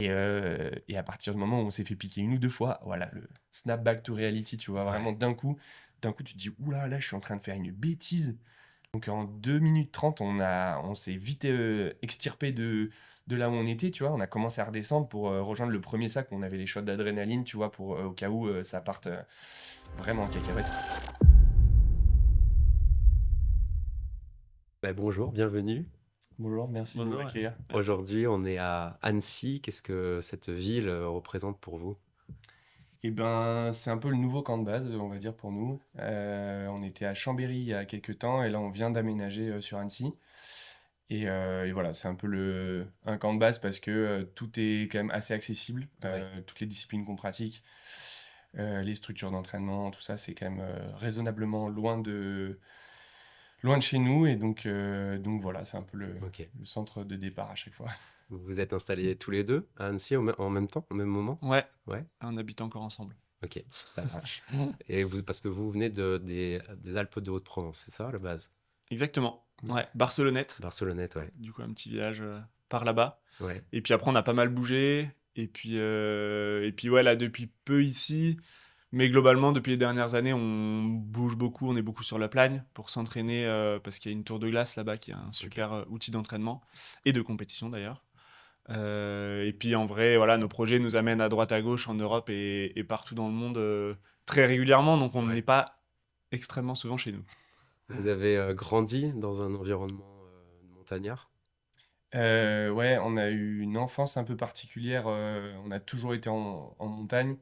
Et à partir du moment où on s'est fait piquer 1 ou 2 fois, voilà, le snap back to reality, tu vois? Vraiment Ouais. d'un coup, tu te dis: «Ouh là, je suis en train de faire une bêtise». Donc en 2 minutes 30, on s'est vite, extirpé de là où on était, tu vois? On a commencé à redescendre pour, rejoindre le premier sac. On avait les shots d'adrénaline, tu vois? Pour, au cas où, ça parte, vraiment en cacahuète. Bah, bonjour, bienvenue. Bonjour, merci de nous Bonjour, ouais. accueillir. Merci. Aujourd'hui, on est à Annecy. Qu'est-ce que cette ville représente pour vous? Et ben, c'est un peu le nouveau camp de base, on va dire pour nous. On était à Chambéry il y a quelques temps et là on vient d'aménager, sur Annecy et voilà, c'est un peu un camp de base parce que, tout est quand même assez accessible, Ouais. toutes les disciplines qu'on pratique, les structures d'entraînement, tout ça, c'est quand même, raisonnablement loin de chez nous et donc voilà, c'est un peu Ok. le centre de départ à chaque fois. Vous vous êtes installés tous les deux à Annecy en même temps, au même moment? Ouais, Ouais. on habite encore ensemble. Ok, ça marche. Et vous, parce que vous venez des Alpes de Haute-Provence, c'est ça à la base? Exactement. Mmh. Ouais, Barcelonnette. Barcelonnette, ouais. Du coup, un petit village par là-bas. Ouais. Et puis après, on a pas mal bougé. Et puis ouais, là, depuis peu ici. Mais globalement, depuis les dernières années, on bouge beaucoup. On est beaucoup sur la Plagne pour s'entraîner parce qu'il y a une tour de glace là-bas qui est un Ok. super outil d'entraînement et de compétition d'ailleurs. Et puis en vrai, voilà, nos projets nous amènent à droite à gauche en Europe et partout dans le monde très régulièrement. Donc on Ouais. n'est pas extrêmement souvent chez nous. Vous avez grandi dans un environnement montagnard? Ouais, on a eu une enfance un peu particulière, on a toujours été en montagne,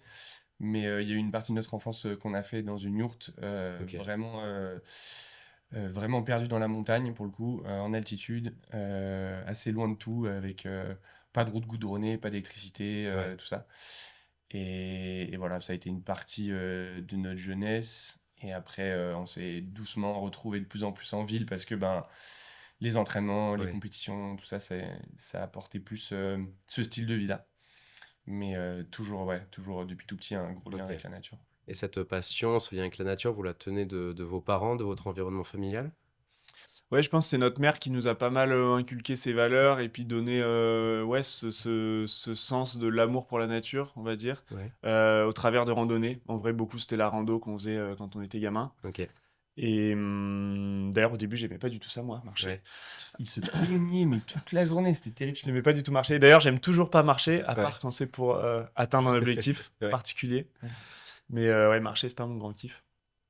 mais il y a eu une partie de notre enfance, qu'on a fait dans une yourte, Ok. vraiment perdue dans la montagne pour le coup, en altitude, assez loin de tout avec, pas de route goudronnée, pas d'électricité, Ouais. tout ça et voilà, ça a été une partie, de notre jeunesse et après, on s'est doucement retrouvés de plus en plus en ville parce que, ben, les entraînements, les Ouais. compétitions, tout ça, ça a apporté plus ce style de vie-là. Mais toujours, ouais, toujours depuis tout petit, un gros lien Ok. avec la nature. Et cette passion, ce lien avec la nature, vous la tenez de vos parents, de votre environnement familial? Ouais, je pense que c'est notre mère qui nous a pas mal inculqué ces valeurs et puis donné ouais, ce sens de l'amour pour la nature, on va dire, Ouais. au travers de randonnées. En vrai, beaucoup, c'était la rando qu'on faisait quand on était gamin. Ok. Et d'ailleurs, au début, j'aimais pas du tout ça, moi, marcher. Ouais. Il se plaignait, mais toute la journée, c'était terrible. Je n'aimais pas du tout marcher. D'ailleurs, j'aime toujours pas marcher, à Ouais. part quand c'est pour atteindre un objectif Ouais. particulier. Mais ouais, marcher, c'est pas mon grand kiff.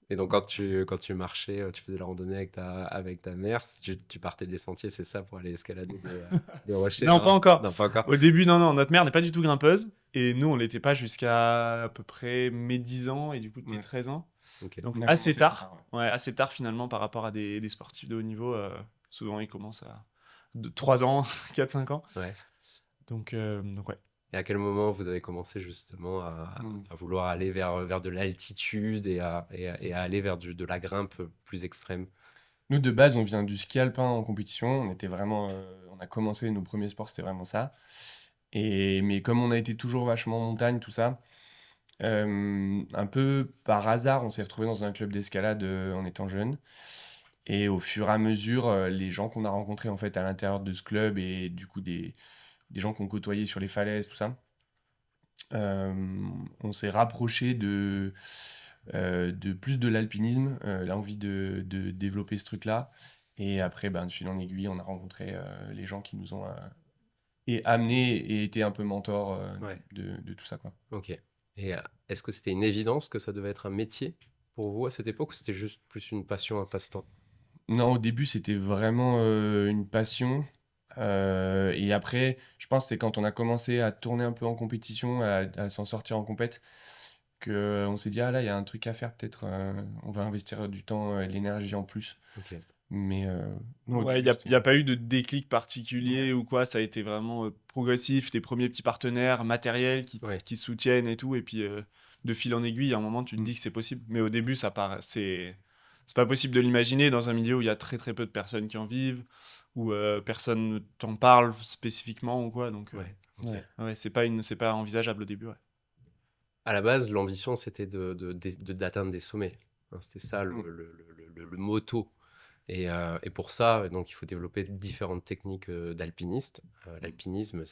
Et donc, quand tu marchais, tu faisais la randonnée avec ta mère, si tu partais des sentiers, c'est ça, pour aller escalader des rochers? Non, pas encore. Non, pas encore. Au début, non, non, notre mère n'est pas du tout grimpeuse. Et nous, on l'était pas jusqu'à à peu près mes 10 ans et du coup, tes Ouais. 13 ans. Ok. Donc On a assez commencé très tard. tard, ouais. Ouais, assez tard finalement par rapport à des sportifs de haut niveau. Souvent, ils commencent à 3 ans, 4 5 ans. Ouais. Donc ouais. Et à quel moment vous avez commencé justement Mm. à vouloir aller vers de l'altitude et à aller vers de la grimpe plus extrême? Nous, de base, on vient du ski alpin en compétition. On était vraiment, on a commencé nos premiers sports, c'était vraiment ça. Mais comme on a été toujours vachement en montagne, tout ça, un peu par hasard, on s'est retrouvé dans un club d'escalade en étant jeune. Et au fur et à mesure, les gens qu'on a rencontrés en fait à l'intérieur de ce club et du coup des gens qu'on côtoyait sur les falaises, tout ça, euh, on s'est rapproché de plus de l'alpinisme, l'envie de développer ce truc-là. Et après, ben, de fil en aiguille, on a rencontré les gens qui nous ont et amenés et été un peu mentors Ouais. de tout ça, quoi. Ok. Et est-ce que c'était une évidence que ça devait être un métier pour vous à cette époque, ou c'était juste plus une passion, un passe-temps? Non, au début, c'était vraiment une passion. Et après, je pense que c'est quand on a commencé à tourner un peu en compétition, à s'en sortir en compète, qu'on s'est dit, ah là, il y a un truc à faire, peut-être, on va investir du temps et de l'énergie en plus. Ok. Mais non, au Ouais, il début, n'y a, c'était... y a pas eu de déclic Ouais. particulier ou quoi. Ça a été vraiment progressif. Tes premiers petits partenaires matériels Ouais. qui soutiennent et tout. Et puis de fil en aiguille, à un moment, tu te Mm. dis que c'est possible. Mais au début, c'est pas possible de l'imaginer dans un milieu où il y a très très peu de personnes qui en vivent, où personne ne t'en parle spécifiquement ou quoi. Donc Ouais. Ok. ouais, ouais, c'est pas envisageable au début. Ouais. À la base, l'ambition, c'était d'atteindre des sommets. Hein, c'était ça Mm. le motto Et pour ça, donc, il faut développer différentes techniques d'alpiniste. L'alpinisme,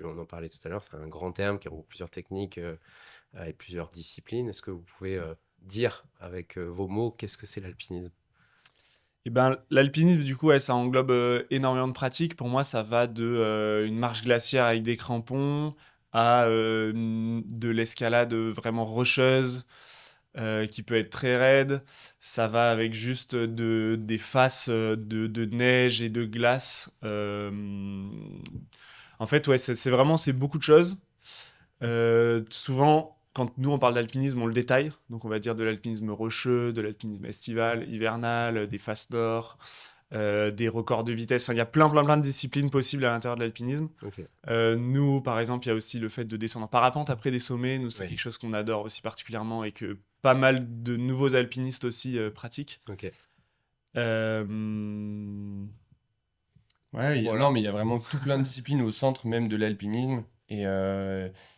on en parlait tout à l'heure, c'est un grand terme qui regroupe plusieurs techniques et plusieurs disciplines. Est-ce que vous pouvez dire avec vos mots qu'est-ce que c'est l'alpinisme? Et ben, l'alpinisme, du coup, ouais, ça englobe énormément de pratiques. Pour moi, ça va de une marche glaciaire avec des crampons à de l'escalade vraiment rocheuse qui peut être très raide. Ça va avec juste des faces de neige et de glace. En fait, ouais, c'est beaucoup de choses. Souvent, quand nous on parle d'alpinisme, on le détaille. Donc on va dire de l'alpinisme rocheux, de l'alpinisme estival, hivernal, des faces nord, des records de vitesse. Enfin, il y a plein de disciplines possibles à l'intérieur de l'alpinisme. Ok. Nous, par exemple, il y a aussi le fait de descendre en parapente après des sommets. Nous, c'est Oui. quelque chose qu'on adore aussi particulièrement et que pas mal de nouveaux alpinistes aussi pratiquent. Ok. Euh, Ouais, Voilà. non, mais il y a vraiment tout plein de disciplines au centre même de l'alpinisme. Et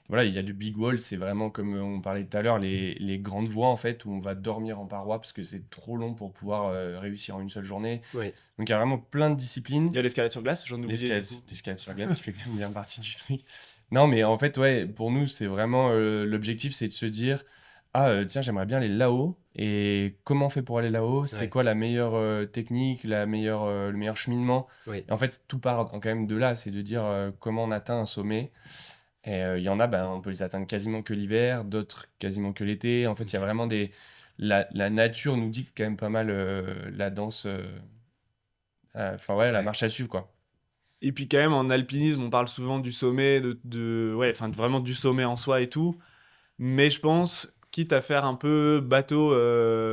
voilà, il y a du big wall, c'est vraiment comme on parlait tout à l'heure, les grandes voies en fait, où on va dormir en paroi parce que c'est trop long pour pouvoir réussir en une seule journée. Oui. Donc il y a vraiment plein de disciplines. Il y a l'escalade sur glace, j'en oubliais. L'escalade, du coup. l'escalade sur glace qui fait quand même bien partie du truc. Non, mais en fait, ouais, pour nous, c'est vraiment l'objectif, c'est de se dire, ah, tiens, j'aimerais bien aller là-haut. Et comment on fait pour aller là-haut? C'est Ouais. quoi la meilleure technique, le meilleur cheminement? Oui. Et en fait, tout part quand même de là, c'est de dire comment on atteint un sommet. Et il y en a, ben, on peut les atteindre quasiment que l'hiver, d'autres quasiment que l'été. En fait, il y a vraiment des. La nature nous dicte quand même pas mal la danse. Enfin, ouais, la Ouais. marche à suivre, quoi. Et puis quand même en alpinisme, on parle souvent du sommet, ouais, enfin vraiment du sommet en soi et tout. Mais je pense, quitte à faire un peu bateau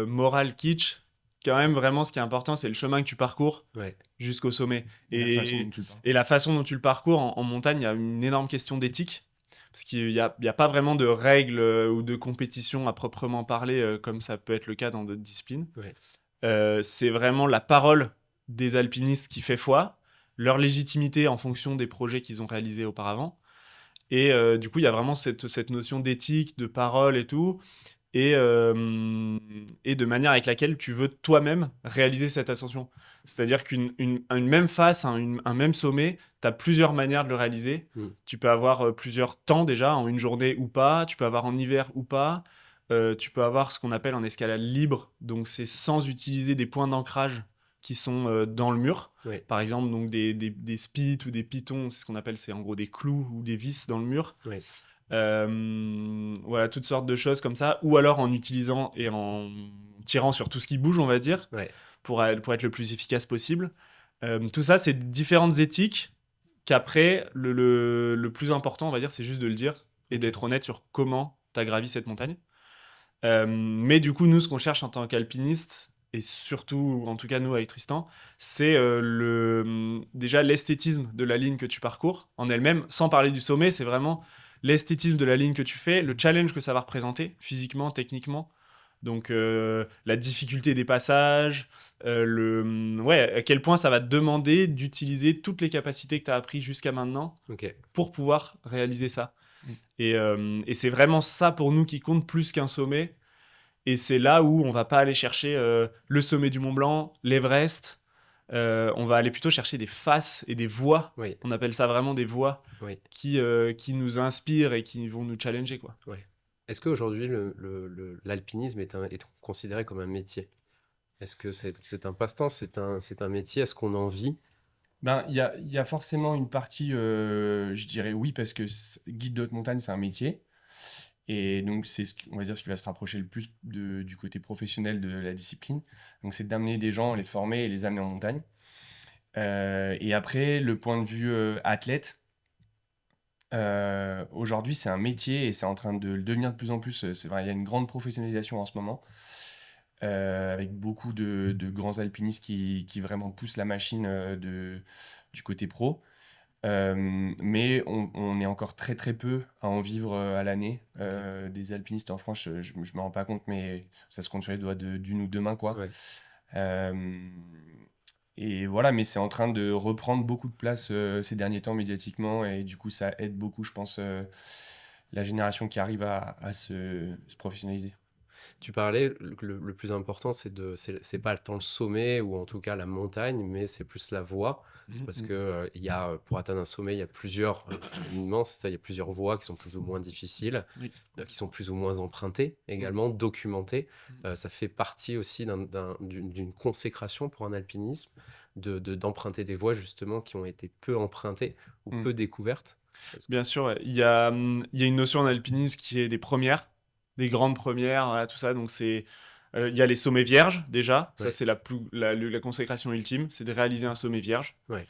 moral kitsch, quand même vraiment ce qui est important, c'est le chemin que tu parcours Ouais. jusqu'au sommet. La façon dont Et, tu le parles. et la façon dont tu le parcours en montagne, il y a une énorme question d'éthique. Parce qu'il y a pas vraiment de règles ou de compétition à proprement parler, comme ça peut être le cas dans d'autres disciplines. Ouais. C'est vraiment la parole des alpinistes qui fait foi, leur légitimité en fonction des projets qu'ils ont réalisés auparavant. Et du coup, il y a vraiment cette notion d'éthique, de parole et tout, et de manière avec laquelle tu veux toi-même réaliser cette ascension. C'est-à-dire une même face, un même sommet, tu as plusieurs manières de le réaliser. Mm. Tu peux avoir plusieurs temps déjà, en une journée ou pas, tu peux avoir en hiver ou pas. Tu peux avoir ce qu'on appelle en escalade libre, donc c'est sans utiliser des points d'ancrage qui sont dans le mur. Ouais. Par exemple, donc des spits ou des pitons, c'est ce qu'on appelle, c'est en gros des clous ou des vis dans le mur. Ouais. Voilà, toutes sortes de choses comme ça. Ou alors en utilisant et en tirant sur tout ce qui bouge, on va dire, Ouais. pour être le plus efficace possible. Tout ça, c'est différentes éthiques qu'après, le plus important, on va dire, c'est juste de le dire et d'être honnête sur comment tu as gravi cette montagne. Mais du coup, nous, ce qu'on cherche en tant qu'alpiniste, et surtout, en tout cas nous avec Tristan, c'est déjà l'esthétisme de la ligne que tu parcours en elle-même, sans parler du sommet, c'est vraiment l'esthétisme de la ligne que tu fais, le challenge que ça va représenter, physiquement, techniquement. Donc la difficulté des passages, ouais, à quel point ça va te demander d'utiliser toutes les capacités que tu as apprises jusqu'à maintenant Ok. pour pouvoir réaliser ça. Mm. Et c'est vraiment ça pour nous qui compte plus qu'un sommet. Et c'est là où on va pas aller chercher le sommet du Mont Blanc, l'Everest. On va aller plutôt chercher des faces et des voies. Oui. On appelle ça vraiment des voies Oui. qui nous inspirent et qui vont nous challenger, quoi. Est-ce qu'aujourd'hui, l'alpinisme est considéré comme un métier? Est-ce que c'est un passe-temps, c'est un métier? Est-ce qu'on en vit? Ben, il y a forcément une partie, je dirais oui, parce que guide de haute montagne, c'est un métier. Et donc, on va dire, ce qui va se rapprocher le plus du côté professionnel de la discipline. Donc, c'est d'amener des gens, les former et les amener en montagne. Et après, le point de vue athlète, aujourd'hui, c'est un métier et c'est en train de le devenir de plus en plus. C'est vrai, il y a une grande professionnalisation en ce moment, avec beaucoup de grands alpinistes qui vraiment poussent la machine du côté pro. Mais on est encore très très peu à en vivre à l'année. Des alpinistes en France, je me rends pas compte, mais ça se compte sur les doigts d'une ou deux mains, quoi. Ouais. Euh, et voilà, mais c'est en train de reprendre beaucoup de place ces derniers temps médiatiquement, et du coup, ça aide beaucoup, je pense, la génération qui arrive à se professionnaliser. Tu parlais, le plus important, c'est pas tant le sommet ou en tout cas la montagne, mais c'est plus la voie. C'est parce que pour atteindre un sommet, il y a plusieurs cheminements, c'est ça, il y a plusieurs voies qui sont plus ou moins difficiles, Oui. qui sont plus ou moins empruntées également, documentées. Ça fait partie aussi d'une consécration pour un alpinisme, d'emprunter des voies justement qui ont été peu empruntées ou peu découvertes. Bien sûr, ouais. Il y a une notion en alpinisme qui est des premières, des grandes premières, voilà, tout ça. Donc il y a les sommets vierges déjà. Ça Ouais. c'est la consécration ultime, c'est de réaliser un sommet vierge. Ouais.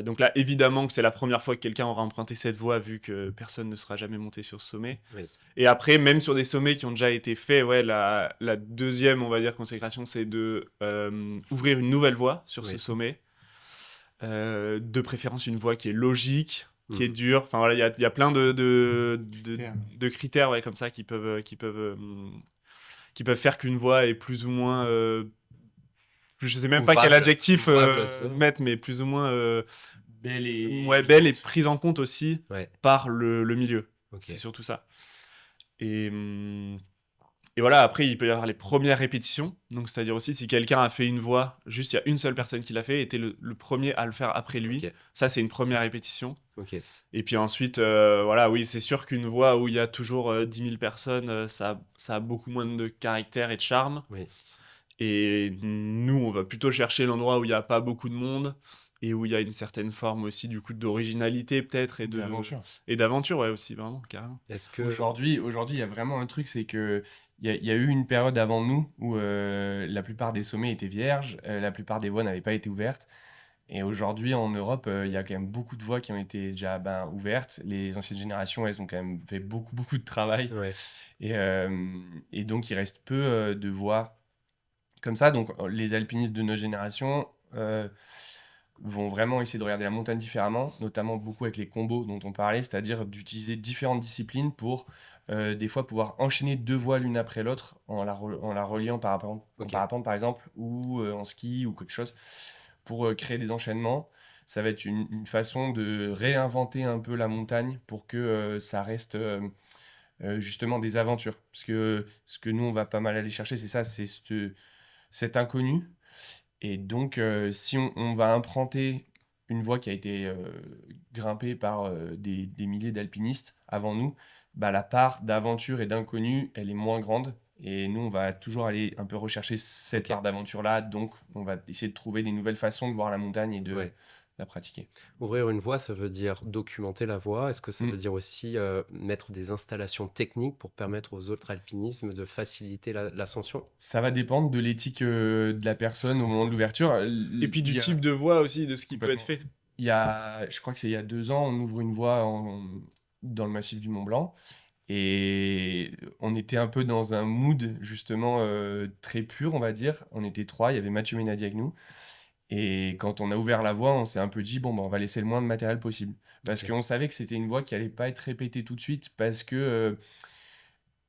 Donc là, évidemment que c'est la première fois que quelqu'un aura emprunté cette voie, vu que personne ne sera jamais monté sur ce sommet. Oui. Et après, même sur des sommets qui ont déjà été faits, ouais, la deuxième, on va dire, consécration, c'est de ouvrir une nouvelle voie sur ce sommet. De préférence une voie qui est logique, qui est dure. Enfin voilà, il y a plein de critères, ouais, comme ça qui peuvent faire qu'une voie est plus ou moins. Je sais même pas quel adjectif mettre, mais plus ou moins belle et belle et prise en compte aussi Ouais. par le milieu. Ok. C'est surtout ça. Et voilà, après, il peut y avoir les premières répétitions. Donc, c'est-à-dire aussi, si quelqu'un a fait une voie, juste il y a une seule personne qui l'a fait, et était le premier à le faire après lui. Ok. Ça, c'est une première répétition. Ok. Et puis ensuite, voilà, oui, c'est sûr qu'une voie où il y a toujours 10 000 personnes, ça a beaucoup moins de caractère et de charme. Oui. Et nous, on va plutôt chercher l'endroit où il n'y a pas beaucoup de monde et où il y a une certaine forme aussi, du coup, d'originalité peut-être et d'aventure, ouais, aussi, vraiment, carrément. Est-ce que aujourd'hui, il y a vraiment un truc, c'est que il y a eu une période avant nous où la plupart des sommets étaient vierges, la plupart des voies n'avaient pas été ouvertes. Et aujourd'hui, en Europe, il y a quand même beaucoup de voies qui ont été déjà ouvertes. Les anciennes générations, elles ont quand même fait beaucoup de travail. Ouais. Et donc, il reste peu de voies comme ça. Donc, les alpinistes de nos générations vont vraiment essayer de regarder la montagne différemment, notamment beaucoup avec les combos dont on parlait, c'est-à-dire d'utiliser différentes disciplines pour des fois pouvoir enchaîner deux voies l'une après l'autre en la reliant en parapente par exemple, ou en ski ou quelque chose, pour créer des enchaînements. Ça va être une façon de réinventer un peu la montagne pour que ça reste justement des aventures. Parce que ce que nous, on va pas mal aller chercher, c'est ça, c'est cet inconnu. Et donc, si on va emprunter une voie qui a été grimpée par des milliers d'alpinistes avant nous, la part d'aventure et d'inconnu, elle est moins grande. Et nous, on va toujours aller un peu rechercher cette part d'aventure-là. Donc, on va essayer de trouver des nouvelles façons de voir la montagne et de la pratiquer. Ouvrir une voie, ça veut dire documenter la voie. Est-ce que ça veut dire aussi mettre des installations techniques pour permettre aux autres alpinismes de faciliter l'ascension? Ça va dépendre de l'éthique de la personne au moment de l'ouverture. Et puis du type de voie aussi, de ce qui peut être fait. Je crois que c'est il y a 2 ans, on ouvre une voie dans le massif du Mont Blanc. Et on était un peu dans un mood justement très pur, on va dire. On était 3, il y avait Mathieu Ménadi avec nous. Et quand on a ouvert la voie, on s'est un peu dit, on va laisser le moins de matériel possible. Parce qu'on savait que c'était une voie qui allait pas être répétée tout de suite, parce que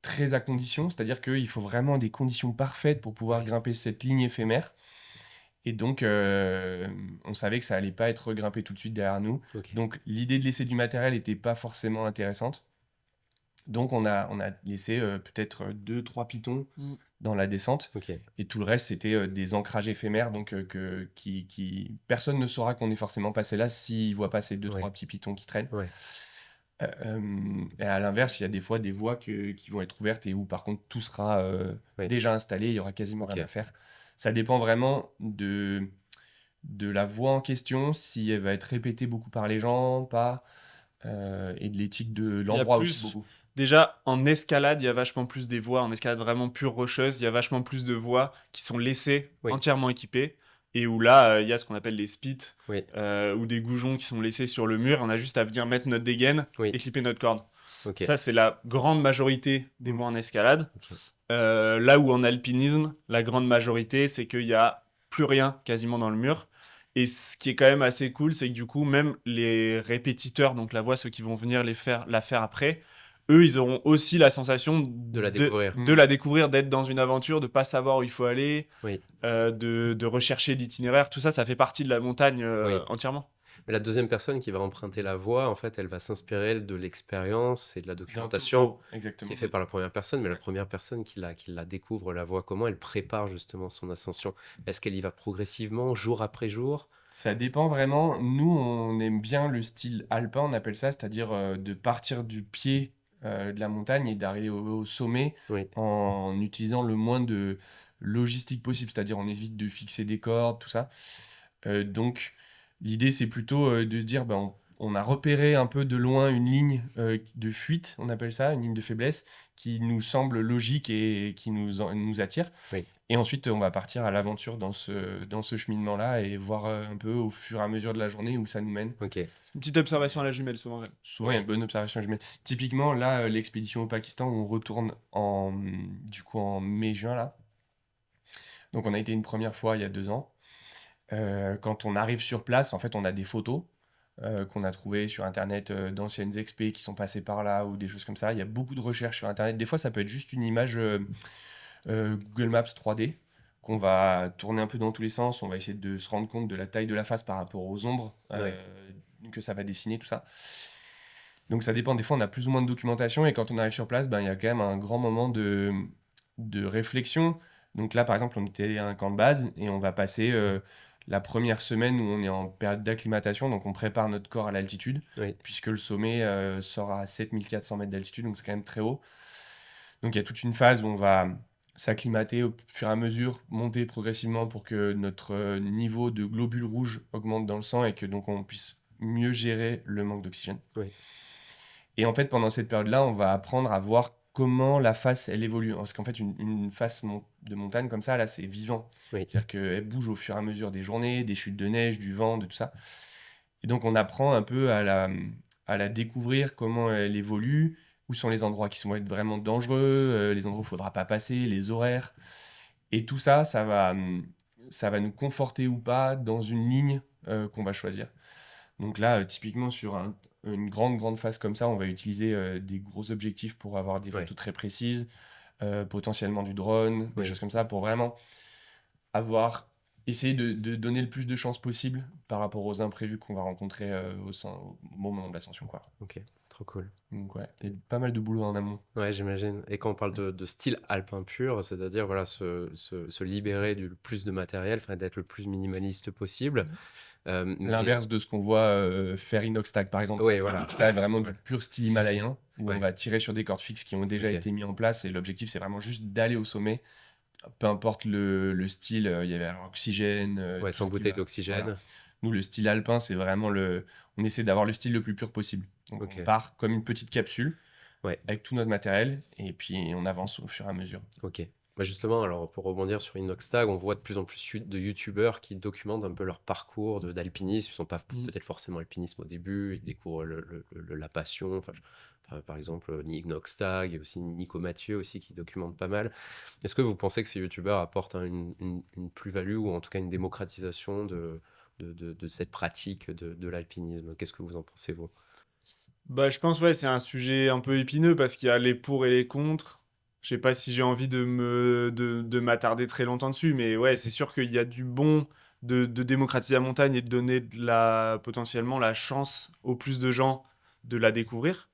très à condition, c'est-à-dire qu'il faut vraiment des conditions parfaites pour pouvoir grimper cette ligne éphémère. Et donc, on savait que ça allait pas être grimpé tout de suite derrière nous. Ok. Donc, l'idée de laisser du matériel n'était pas forcément intéressante. Donc, on a laissé peut-être 2-3 pitons dans la descente. Ok. Et tout le reste, c'était des ancrages éphémères. Donc, personne ne saura qu'on est forcément passé là s'il ne voit pas ces 2-3 petits pitons qui traînent. Ouais. Et à l'inverse, il y a des fois des voies qui vont être ouvertes et où, par contre, tout sera déjà installé. Il n'y aura quasiment rien à faire. Ça dépend vraiment de la voie en question, si elle va être répétée beaucoup par les gens, pas, et de l'éthique de l'endroit aussi beaucoup. Déjà, en escalade, il y a vachement plus des voies, en escalade vraiment pure rocheuse, il y a vachement plus de voies qui sont laissées entièrement équipées, et où là, il y a ce qu'on appelle des spits, ou des goujons qui sont laissés sur le mur, et on a juste à venir mettre notre dégaine et clipper notre corde. Ça, c'est la grande majorité des voies en escalade. Là où en alpinisme, la grande majorité, c'est qu'il n'y a plus rien quasiment dans le mur. Et ce qui est quand même assez cool, c'est que du coup, même les répétiteurs, donc la voie, ceux qui vont venir la faire après, eux, ils auront aussi la sensation de la découvrir. De la découvrir, d'être dans une aventure, de ne pas savoir où il faut aller, de rechercher l'itinéraire. Tout ça, ça fait partie de la montagne entièrement. Mais la deuxième personne qui va emprunter la voix, en fait, elle va s'inspirer de l'expérience et de la D'un documentation topo, qui exactement. est fait par la première personne, mais la Ouais. première personne qui la découvre, la voix, comment elle prépare justement son ascension? Est-ce qu'elle y va progressivement, jour après jour? Ça dépend vraiment. Nous, on aime bien le style alpin, on appelle ça, c'est-à-dire de partir du pied de la montagne et d'arriver au sommet Oui, en utilisant le moins de logistique possible, c'est-à-dire on évite de fixer des cordes, tout ça. Donc, l'idée, c'est plutôt de se dire, ben, on a repéré un peu de loin une ligne de fuite, on appelle ça, une ligne de faiblesse, qui nous semble logique et qui nous attire. oui, Et ensuite, on va partir à l'aventure dans ce cheminement-là et voir un peu au fur et à mesure de la journée où ça nous mène. ok, Une petite observation à la jumelle, souvent. Souvent, il y a une bonne observation jumelle. Typiquement, là, l'expédition au Pakistan, où on retourne du coup, en mai-juin, là. Donc, on a été une première fois il y a 2 ans. Quand on arrive sur place, en fait, on a des photos qu'on a trouvées sur Internet d'anciennes expés qui sont passées par là ou des choses comme ça. Il y a beaucoup de recherches sur Internet. Des fois, ça peut être juste une image Google Maps 3D qu'on va tourner un peu dans tous les sens. On va essayer de se rendre compte de la taille de la face par rapport aux ombres ouais, que ça va dessiner, tout ça. Donc ça dépend. Des fois, on a plus ou moins de documentation et quand on arrive sur place, ben, il y a quand même un grand moment de réflexion. Donc là, par exemple, on était à un camp de base et on va passer la première semaine où on est en période d'acclimatation. Donc on prépare notre corps à l'altitude oui, puisque le sommet sort à 7400 mètres d'altitude, donc c'est quand même très haut. Donc il y a toute une phase où on va s'acclimater au fur et à mesure, monter progressivement pour que notre niveau de globules rouges augmente dans le sang et que donc on puisse mieux gérer le manque d'oxygène. oui, Et en fait, pendant cette période-là, on va apprendre à voir comment la face, elle évolue. Parce qu'en fait, une face de montagne comme ça, là, c'est vivant. oui, C'est-à-dire qu'elle bouge au fur et à mesure des journées, des chutes de neige, du vent, de tout ça. Et donc, on apprend un peu à la découvrir, comment elle évolue, où sont les endroits qui vont être vraiment dangereux, les endroits où il ne faudra pas passer, les horaires. Et tout ça, ça va nous conforter ou pas dans une ligne qu'on va choisir. Donc là, typiquement sur une grande phase comme ça, on va utiliser des gros objectifs pour avoir des ouais, photos très précises, potentiellement du drone, des oui. choses comme ça, pour vraiment avoir, essayer de donner le plus de chances possible par rapport aux imprévus qu'on va rencontrer au moment de l'ascension, quoi. Ok, trop cool. Donc ouais, il y a pas mal de boulot en amont. Ouais, j'imagine. Et quand on parle de style alpin pur, c'est-à-dire voilà, se libérer du plus de matériel, enfin, d'être le plus minimaliste possible. Mais L'inverse de ce qu'on voit faire Inoxtag, par exemple. ouais, voilà. Ça, est vraiment du Ouais, pur style himalayen, où on ouais, va tirer sur des cordes fixes qui ont déjà ok. été mis en place, et l'objectif, c'est vraiment juste d'aller au sommet, peu importe le style. Il y avait alors oxygène, Ouais, tout sans ce qui bouteille va. Voilà. d'oxygène. Nous, le style alpin, c'est vraiment on essaie d'avoir le style le plus pur possible. Donc, Ok, on part comme une petite capsule, ouais, avec tout notre matériel, et puis on avance au fur et à mesure. ok. Bah justement, alors pour rebondir sur Inoxtag, on voit de plus en plus de youtubeurs qui documentent un peu leur parcours d'alpinisme. Ils sont pas Mm. peut-être forcément alpinisme au début, ils découvrent la passion. Enfin, par exemple, Inoxtag, il y a aussi Nico Mathieu aussi qui documente pas mal. Est-ce que vous pensez que ces youtubeurs apportent une plus-value ou en tout cas une démocratisation de cette pratique de l'alpinisme? Qu'est-ce que vous en pensez, vous? Bah, je pense, ouais, c'est un sujet un peu épineux parce qu'il y a les pour et les contre. Je sais pas si j'ai envie de m'attarder très longtemps dessus, mais ouais, c'est sûr qu'il y a du bon de démocratiser la montagne et de donner potentiellement la chance au plus de gens de la découvrir.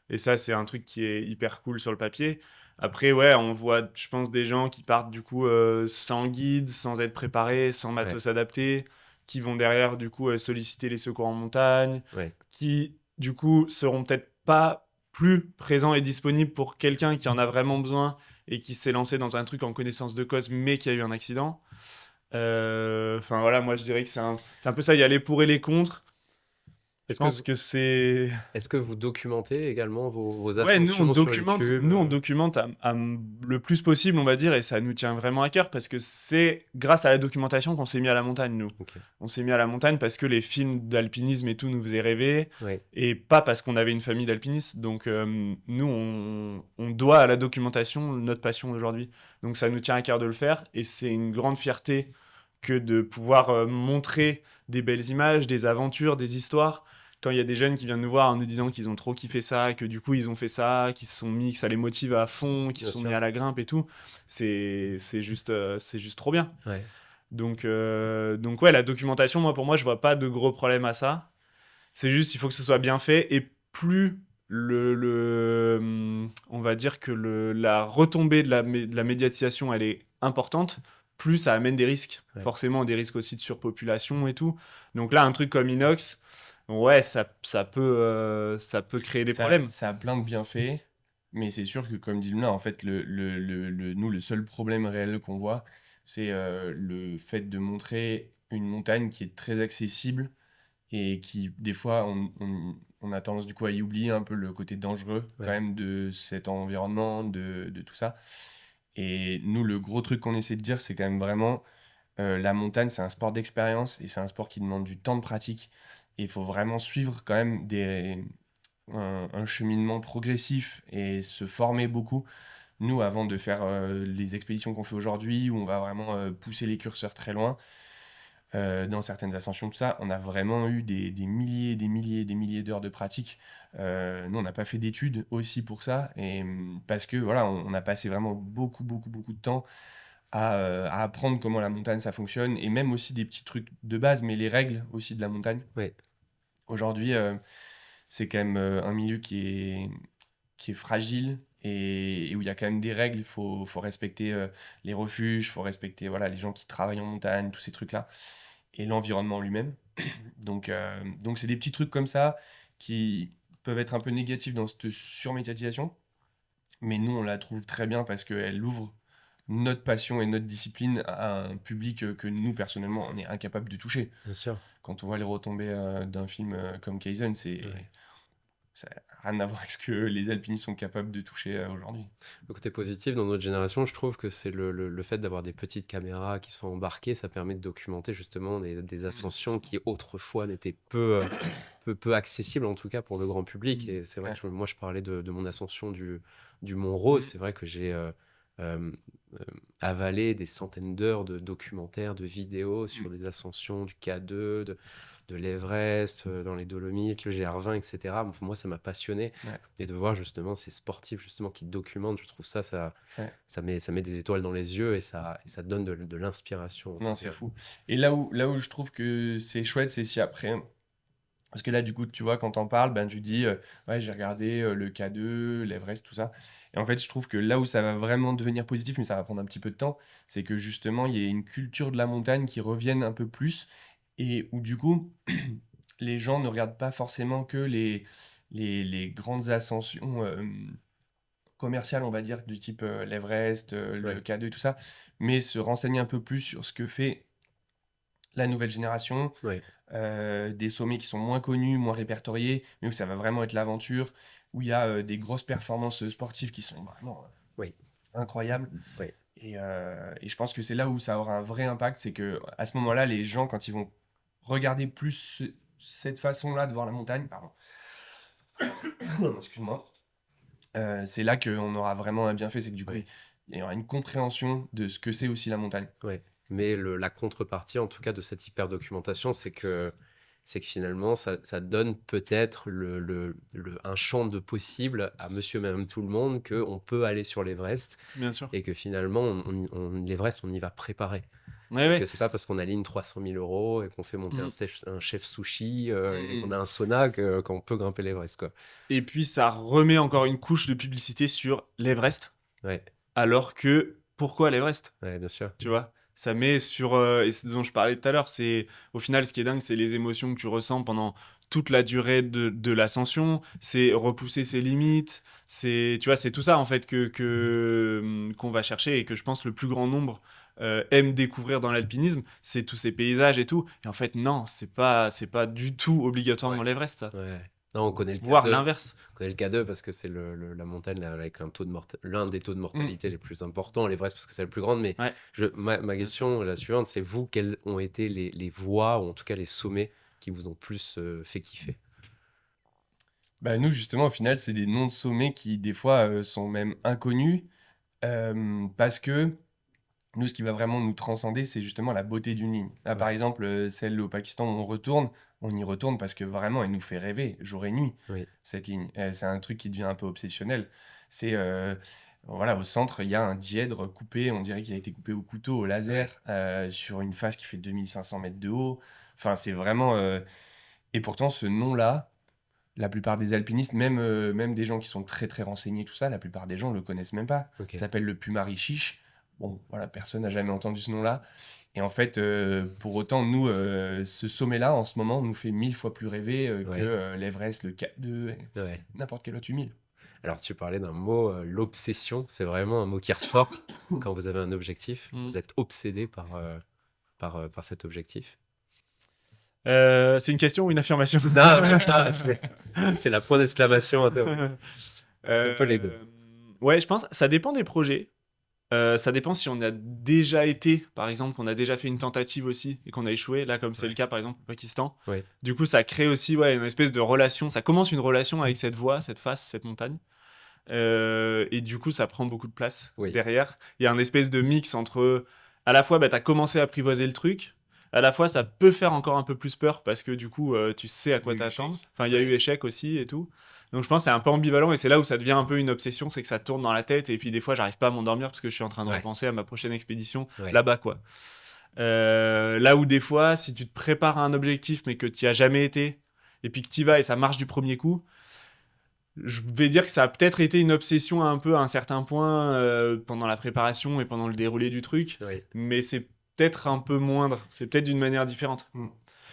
Et ça, c'est un truc qui est hyper cool sur le papier. Après, ouais, on voit, je pense, des gens qui partent du coup sans guide, sans être préparés, sans Ouais, matos adapté, qui vont derrière du coup solliciter les secours en montagne, ouais, qui du coup seront peut-être pas plus présents et disponibles pour quelqu'un qui en a vraiment besoin et qui s'est lancé dans un truc en connaissance de cause mais qui a eu un accident. Enfin voilà, moi je dirais que c'est un peu ça, il y a les pour et les contre. Je Est-ce que pense que c'est Est-ce que vous documentez également vos Ouais, ascensions sur YouTube? nous on documente le plus possible, on va dire, et ça nous tient vraiment à cœur parce que c'est grâce à la documentation qu'on s'est mis à la montagne, nous. Ok, On s'est mis à la montagne parce que les films d'alpinisme et tout nous faisaient rêver, ouais, et pas parce qu'on avait une famille d'alpinistes. Donc nous, on doit à la documentation notre passion aujourd'hui. Donc ça nous tient à cœur de le faire, et c'est une grande fierté que de pouvoir montrer des belles images, des aventures, des histoires quand il y a des jeunes qui viennent nous voir en nous disant qu'ils ont trop kiffé ça, que du coup ils ont fait ça, qu'ils se sont mis, que ça les motive à fond, qu'ils bien se sont mis sûr. à la grimpe et tout, c'est juste trop bien. Ouais, Donc ouais, la documentation, moi pour moi, je vois pas de gros problème à ça. C'est juste, il faut que ce soit bien fait. Et plus on va dire que la retombée de la médiatisation, elle est importante, plus ça amène des risques. Ouais. Forcément, des risques aussi de surpopulation et tout. Donc là, un truc comme Inox, ouais, ça peut créer des problèmes. Ça a plein de bienfaits, mais c'est sûr que, comme dit Luna, en fait, nous, le seul problème réel qu'on voit, c'est le fait de montrer une montagne qui est très accessible et qui, des fois, on a tendance du coup à y oublier un peu le côté dangereux quand Ouais. même de cet environnement, de tout ça. Et nous, le gros truc qu'on essaie de dire, c'est quand même vraiment la montagne, c'est un sport d'expérience et c'est un sport qui demande du temps de pratique. Et il faut vraiment suivre quand même un cheminement progressif et se former beaucoup. Nous, avant de faire les expéditions qu'on fait aujourd'hui, où on va vraiment pousser les curseurs très loin, dans certaines ascensions, tout ça, on a vraiment eu des milliers, des milliers, des milliers d'heures de pratique. Nous, on n'a pas fait d'études aussi pour ça, et parce que voilà, on a passé vraiment beaucoup, beaucoup, beaucoup de temps à apprendre comment la montagne ça fonctionne, et même aussi des petits trucs de base, mais les règles aussi de la montagne. Ouais. Aujourd'hui, c'est quand même un milieu qui est fragile et où il y a quand même des règles. Il faut respecter les refuges, il faut respecter voilà, les gens qui travaillent en montagne, tous ces trucs-là, et l'environnement lui-même. Donc c'est des petits trucs comme ça qui peuvent être un peu négatifs dans cette surmédiatisation, mais nous, on la trouve très bien parce qu'elle ouvre notre passion et notre discipline à un public que nous, personnellement, on est incapable de toucher. Bien sûr. Quand on voit les retombées d'un film comme Kaizen, Ouais. ça n'a rien à voir avec ce que les alpinistes sont capables de toucher aujourd'hui. Le côté positif dans notre génération, je trouve que c'est le fait d'avoir des petites caméras qui sont embarquées, ça permet de documenter justement des ascensions qui autrefois n'étaient peu accessibles, en tout cas pour le grand public. Et c'est vrai Ouais. que moi, je parlais de mon ascension du Mont Rose. Mm. C'est vrai que j'ai euh, avalé des centaines d'heures de documentaires, de vidéos sur des ascensions du K2, de l'Everest, dans les Dolomites, le GR20, etc. Pour moi, ça m'a passionné. Ouais. Et de voir justement ces sportifs justement qui documentent, je trouve Ouais. ça met des étoiles dans les yeux et ça donne de l'inspiration. en Non, tout c'est cas. fou. Et là où je trouve que c'est chouette, c'est si après. Parce que là, du coup, tu vois, quand t'en parles, ben, tu dis, ouais, j'ai regardé le K2, l'Everest, tout ça. Et en fait, je trouve que là où ça va vraiment devenir positif, mais ça va prendre un petit peu de temps, c'est que justement, il y a une culture de la montagne qui revienne un peu plus et où, du coup, les gens ne regardent pas forcément que les grandes ascensions commerciales, on va dire, du type l'Everest, le Ouais. K2 et tout ça, mais se renseigner un peu plus sur ce que fait la nouvelle génération, Ouais. des sommets qui sont moins connus, moins répertoriés, mais où ça va vraiment être l'aventure, où il y a des grosses performances sportives qui sont vraiment Oui. incroyables. Oui. Et je pense que c'est là où ça aura un vrai impact, c'est que à ce moment-là, les gens, quand ils vont regarder plus cette façon-là de voir la montagne, pardon, excuse-moi, c'est là qu'on aura vraiment un bienfait, c'est que du coup, Ouais. il y aura une compréhension de ce que c'est aussi la montagne. Ouais. Mais la contrepartie, en tout cas, de cette hyper documentation, c'est que finalement, ça donne peut-être un champ de possible à monsieur, madame, tout le monde, qu'on peut aller sur l'Everest Bien sûr. et que finalement, l'Everest, on y va préparer. Ouais, ouais. Que c'est pas parce qu'on aligne 300 000 euros et qu'on fait monter Mm. un chef sushi et Mm. qu'on a un sauna qu'on peut grimper l'Everest, quoi. Et puis, ça remet encore une couche de publicité sur l'Everest. Ouais, Alors que, pourquoi l'Everest? ouais, bien sûr. Tu vois? Ça met sur. Et c'est ce dont je parlais tout à l'heure, c'est. Au final, ce qui est dingue, c'est les émotions que tu ressens pendant toute la durée de l'ascension. C'est repousser ses limites. Tu vois, c'est tout ça, en fait, qu'on va chercher et que je pense le plus grand nombre aime découvrir dans l'alpinisme. C'est tous ces paysages et tout. Et en fait, non, c'est pas du tout obligatoirement Ouais. l'Everest, ça. Ouais. Non, on connaît le Voire K2. l'inverse. On connaît le K2 parce que c'est la montagne là, avec l'un des taux de mortalité les plus importants. L'Everest parce que c'est la plus grande. Mais Ouais. ma question, la suivante, c'est vous, quelles ont été les voies, ou en tout cas les sommets qui vous ont plus fait kiffer? Bah, nous, justement, au final, c'est des noms de sommets qui, des fois, sont même inconnus, parce que nous, ce qui va vraiment nous transcender, c'est justement la beauté d'une ligne. Là, par Ouais. exemple, celle au Pakistan où on y retourne parce que vraiment, elle nous fait rêver, jour et nuit, Oui. cette ligne. C'est un truc qui devient un peu obsessionnel. C'est, voilà, au centre, il y a un dièdre coupé, on dirait qu'il a été coupé au couteau, au laser, sur une face qui fait 2500 mètres de haut. Enfin, c'est vraiment... Et pourtant, ce nom-là, la plupart des alpinistes, même des gens qui sont très très renseignés, tout ça, la plupart des gens le connaissent même pas. Ok. Ça s'appelle le Pumarri Chiche. Bon, voilà, personne n'a jamais entendu ce nom-là. Et en fait, pour autant, nous, ce sommet-là, en ce moment, nous fait 1000 fois plus rêver Ouais. que l'Everest, le K2, Ouais. n'importe quel autre humide. Alors, tu parlais d'un mot, l'obsession. C'est vraiment un mot qui ressort quand vous avez un objectif. Vous êtes obsédé par cet objectif. C'est une question ou une affirmation? Non, mais là, c'est la point d'exclamation. C'est un peu les deux. Ouais, je pense ça dépend des projets. Ça dépend si on a déjà été, par exemple, qu'on a déjà fait une tentative aussi et qu'on a échoué, là, comme c'est Ouais. le cas, par exemple, au Pakistan. Ouais. Du coup, ça crée aussi une espèce de relation. Ça commence une relation avec cette voie, cette face, cette montagne. Et du coup, ça prend beaucoup de place Oui. derrière. Il y a un espèce de mix entre, à la fois, tu as commencé à apprivoiser le truc, à la fois, ça peut faire encore un peu plus peur parce que du coup, tu sais à quoi Il y a eu t'attendre. échec. Enfin, il y a eu échec aussi et tout. Donc, je pense que c'est un peu ambivalent et c'est là où ça devient un peu une obsession, c'est que ça tourne dans la tête et puis des fois, j'arrive pas à m'endormir parce que je suis en train de Ouais. repenser à ma prochaine expédition Ouais. là-bas, quoi. Là où des fois, si tu te prépares à un objectif mais que tu n'y as jamais été et puis que tu y vas et ça marche du premier coup, je vais dire que ça a peut-être été une obsession un peu à un certain point pendant la préparation et pendant le déroulé du truc, Oui. mais c'est peut-être un peu moindre, c'est peut-être d'une manière différente.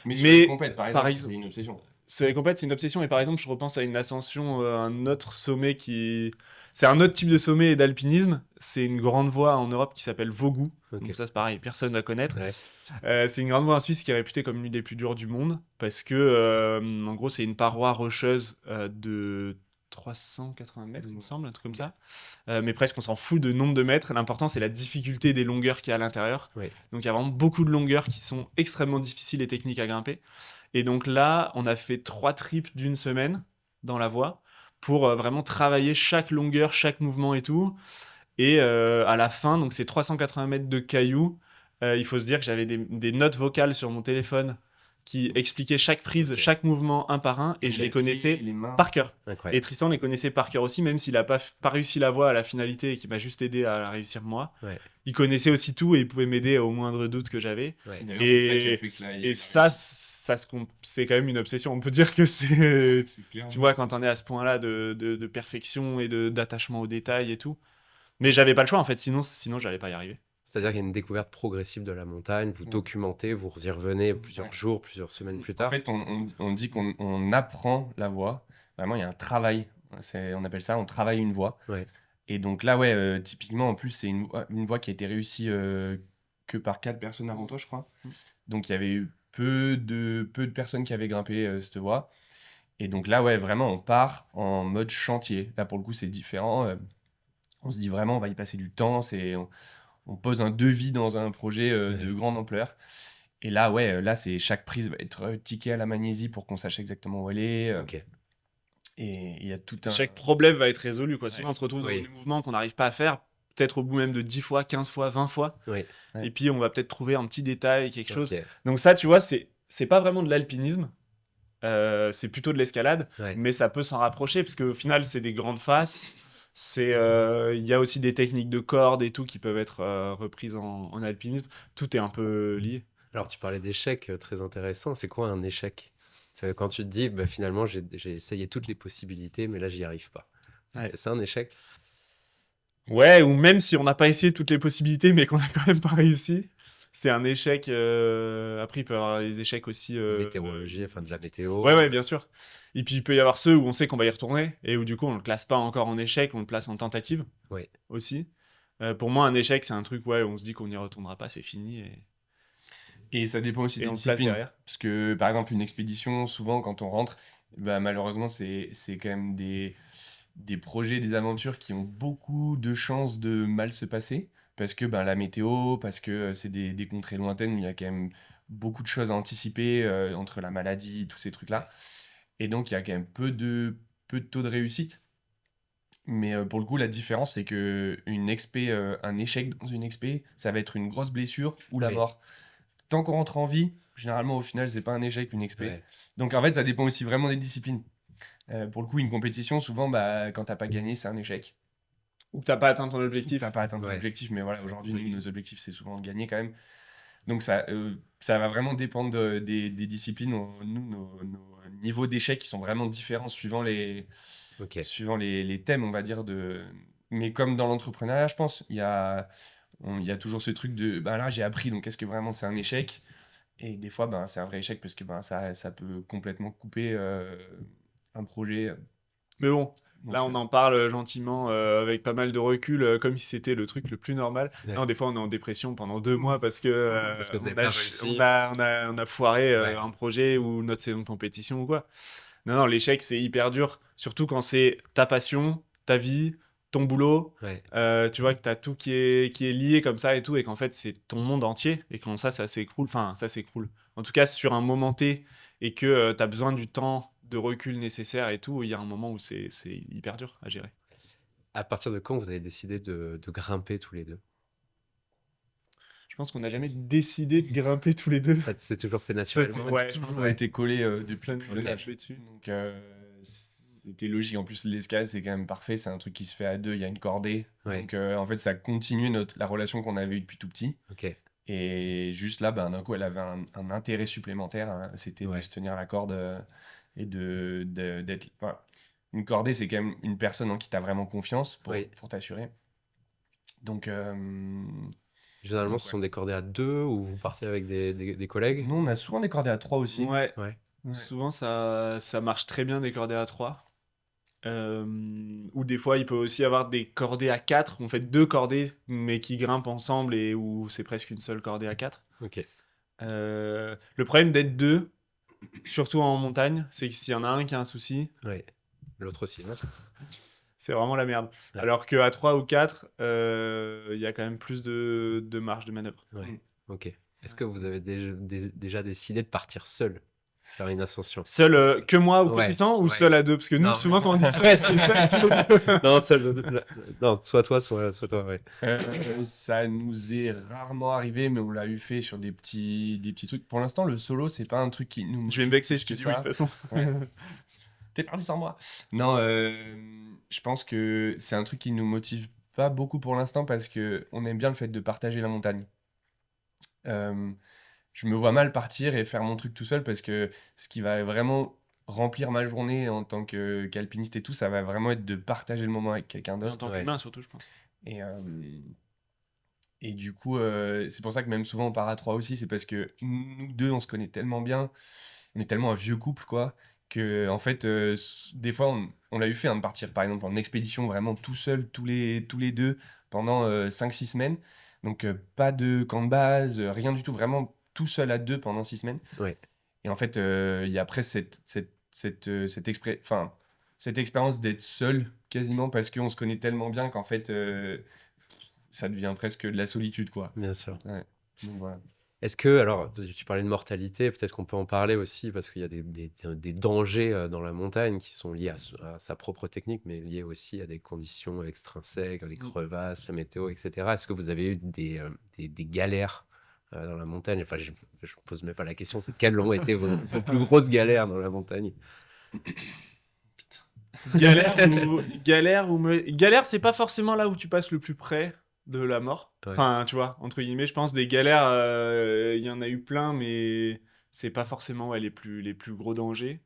Mais sur Mais, les compètes, par par exemple, exemple- c'est une obsession. Sur les compètes, c'est une obsession, et par exemple, je repense à une ascension, un autre sommet qui... C'est un autre type de sommet et d'alpinisme, c'est une grande voie en Europe qui s'appelle Vaugout, Ok. donc ça c'est pareil, personne ne va connaître. Ouais. C'est une grande voie en Suisse qui est réputée comme l'une des plus dures du monde parce que, en gros, c'est une paroi rocheuse de 380 mètres, il me semble, un truc comme ça. Mais presque, on s'en fout de nombre de mètres. L'important, c'est la difficulté des longueurs qu'il y a à l'intérieur. Oui. Donc, il y a vraiment beaucoup de longueurs qui sont extrêmement difficiles et techniques à grimper. Et donc là, on a fait 3 trips d'une semaine dans la voie pour vraiment travailler chaque longueur, chaque mouvement et tout. Et à la fin, donc c'est 380 mètres de cailloux. Il faut se dire que j'avais des notes vocales sur mon téléphone qui expliquaient chaque prise, Ok. chaque mouvement un par un, et je les connaissais Les mains. par cœur. Incroyable. Et Tristan les connaissait par cœur aussi, même s'il n'a pas réussi la voie à la finalité et qui m'a juste aidé à la réussir moi. Ouais. Il connaissait aussi tout et il pouvait m'aider au moindre doute que j'avais. Ouais. D'ailleurs, Et- c'est ça qui a fait que là, il Et a ça, réussi. c'est quand même une obsession. On peut dire que c'est... C'est clair. Tu vois, quand on est à ce point-là de perfection et d'attachement aux détails et tout. Mais j'avais pas le choix en fait, sinon j'allais pas y arriver. C'est-à-dire qu'il y a une découverte progressive de la montagne, vous Ouais. documentez, vous y revenez plusieurs Ouais. jours, plusieurs semaines plus En tard. fait, on dit qu'on apprend la voix. Vraiment, il y a un travail. On appelle ça, on travaille une voix. Ouais. Et donc là, ouais, typiquement, en plus, c'est une voix qui a été réussie que par 4 personnes avant toi, je crois. Donc il y avait eu peu de personnes qui avaient grimpé cette voie. Et donc là, ouais, vraiment, on part en mode chantier. Là, pour le coup, c'est différent. On se dit vraiment, on va y passer du temps. On pose un devis dans un projet de Ouais. grande ampleur. Et là, ouais, là, c'est chaque prise va être tickée à la magnésie pour qu'on sache exactement où elle est. Ok. Et il y a tout un. Chaque problème va être résolu, quoi. Souvent, Ouais. on se retrouve dans Oui. des mouvements qu'on n'arrive pas à faire, peut-être au bout même de 10 fois, 15 fois, 20 fois. Oui. Ouais. Et puis, on va peut-être trouver un petit détail, quelque chose. Ok. Donc ça, tu vois, c'est pas vraiment de l'alpinisme. C'est plutôt de l'escalade. Ouais. Mais ça peut s'en rapprocher, parce qu'au final, c'est des grandes faces. Il y a aussi des techniques de cordes et tout qui peuvent être reprises en alpinisme. Tout est un peu lié. Alors, tu parlais d'échecs, très intéressant. C'est quoi un échec? C'est quand tu te dis, bah, finalement, j'ai essayé toutes les possibilités, mais là, j'y arrive pas. Ouais. C'est ça un échec? Ouais, ou même si on n'a pas essayé toutes les possibilités, mais qu'on n'a quand même pas réussi, c'est un échec. Après, il peut y avoir les échecs aussi. Météorologie, enfin de la météo. Ouais, bien sûr. Et puis, il peut y avoir ceux où on sait qu'on va y retourner et où, du coup, on le classe pas encore en échec, on le place en tentative Ouais. aussi. Pour moi, un échec, c'est un truc où on se dit qu'on n'y retournera pas, c'est fini. Et ça dépend aussi Et des on le place disciplines. derrière. Parce que, par exemple, une expédition, souvent, quand on rentre, bah, malheureusement, c'est quand même des projets, des aventures qui ont beaucoup de chances de mal se passer. Parce que la météo, parce que c'est des contrées lointaines où il y a quand même beaucoup de choses à anticiper entre la maladie, tous ces trucs-là. Et donc, il y a quand même peu de taux de réussite. Mais pour le coup, la différence, c'est que un échec dans une expé, ça va être une grosse blessure ou la Oui. mort. Tant qu'on rentre en vie, généralement, au final, c'est pas un échec, une expé. Ouais. Donc, en fait, ça dépend aussi vraiment des disciplines. Pour le coup, une compétition, souvent, quand t'as pas gagné, c'est un échec. Ou que t'as pas atteint ton Tu objectif. vas pas atteindre ton Ouais. objectif, mais voilà, aujourd'hui, Oui. nos objectifs, c'est souvent de gagner quand même. Donc ça va vraiment dépendre des disciplines. Nous, nos niveaux d'échec, ils sont vraiment différents Ok. suivant les thèmes, on va dire. Mais comme dans l'entrepreneuriat, je pense, il y a toujours ce truc de, ben là, j'ai appris, donc est-ce que vraiment c'est un échec? Et des fois, ben, c'est un vrai échec parce que ben, ça peut complètement couper un projet. Mais bon, Donc, là, on en parle gentiment, avec pas mal de recul, comme si c'était le truc le plus normal. Ouais. Non, des fois, on est en dépression pendant 2 mois parce que, Parce que vous on avez a, pas ch- réussi. on a foiré Ouais. un projet ou notre saison de compétition ou quoi. Non, non, l'échec, c'est hyper dur, surtout quand c'est ta passion, ta vie, ton boulot. Ouais. Tu vois que tu as tout qui est lié comme ça et tout, et qu'en fait, c'est ton monde entier, et quand ça s'écroule, enfin, ça s'écroule. En tout cas, sur un moment T, et que tu as besoin du temps de recul nécessaire et tout, il y a un moment où c'est hyper dur à gérer. À partir de quand vous avez décidé de grimper tous les deux? Je pense qu'on n'a jamais décidé de grimper tous les deux. Ça s'est toujours fait Ça, naturellement. ouais, toujours ouais. été collé depuis Ça le nous plus jeune est âge. tombé dessus. Donc, c'était logique. En plus, l'escalade, c'est quand même parfait. C'est un truc qui se fait à deux. Il y a une cordée. Ouais. Donc, en fait, ça continue la relation qu'on avait eue depuis tout petit. Ok. Et juste là, ben, d'un coup, elle avait un intérêt supplémentaire, hein. C'était de Ouais. se tenir la corde et d'être. Enfin, une cordée, c'est quand même une personne en qui tu as vraiment confiance Oui. pour t'assurer. Donc, Généralement, Donc, ce sont des cordées à deux ou vous partez avec des collègues? nous, on a souvent des cordées à trois aussi. Ouais, Ouais. Ouais. souvent ça marche très bien des cordées à 3. Ou des fois, il peut aussi y avoir des cordées à 4. On fait 2 cordées, mais qui grimpent ensemble et où c'est presque une seule cordée à 4. Ok. Le problème d'être deux, surtout en montagne, c'est que s'il y en a un qui a un souci, Ouais. L'autre aussi. Ouais. c'est vraiment la merde. Ouais. Alors qu'à 3 ou 4, il y a quand même plus de marge de manœuvre. Ouais. Ok. Est-ce que vous avez déjà décidé de partir seul, faire une ascension? Seul que moi ou que Ouais, Tristan, ou ouais. seul à deux? Parce que nous, Non, souvent, quand on dit seul, c'est seul tous les deux. Non, seul. Non, soit toi, soit toi. Ouais. Ça nous est rarement arrivé, mais on l'a eu fait sur des petits trucs. Pour l'instant, le solo, c'est pas un truc qui nous Je vais me motive vexer, plus je te que dis oui, de ça. toute façon. Ouais. T'es parti sans moi. Non, je pense que c'est un truc qui nous motive pas beaucoup pour l'instant parce que on aime bien le fait de partager la montagne. Euh, je me vois mal partir et faire mon truc tout seul parce que ce qui va vraiment remplir ma journée en tant qu'alpiniste et tout, ça va vraiment être de partager le moment avec quelqu'un En d'autre. tant Ouais. qu'humain, surtout, je pense. Et, et du coup, c'est pour ça que même souvent on part à trois aussi, c'est parce que nous deux, on se connaît tellement bien, on est tellement un vieux couple, quoi, que en fait, des fois, on l'a eu fait, hein, de partir par exemple en expédition vraiment tout seul, tous les deux, pendant 5-6 semaines. Donc, pas de camp de base, rien du tout, vraiment tout seul à deux pendant 6 semaines. Ouais. Et en fait, il y a après cette expérience d'être seul quasiment parce qu'on se connaît tellement bien qu'en fait, ça devient presque de la solitude, quoi. Bien sûr. Ouais. Donc voilà. Est-ce que, alors, tu parlais de mortalité, peut-être qu'on peut en parler aussi, parce qu'il y a des dangers dans la montagne qui sont liés à sa propre technique, mais liés aussi à des conditions extrinsèques, les crevasses, la météo, etc. Est-ce que vous avez eu des galères dans la montagne? Enfin, je ne pose même pas la question, c'est quelles ont été vos plus grosses galères dans la montagne? Galère, c'est pas forcément là où tu passes le plus près de la mort. Ouais. Enfin, tu vois, entre guillemets, je pense des galères, il y en a eu plein, mais c'est pas forcément les plus gros dangers.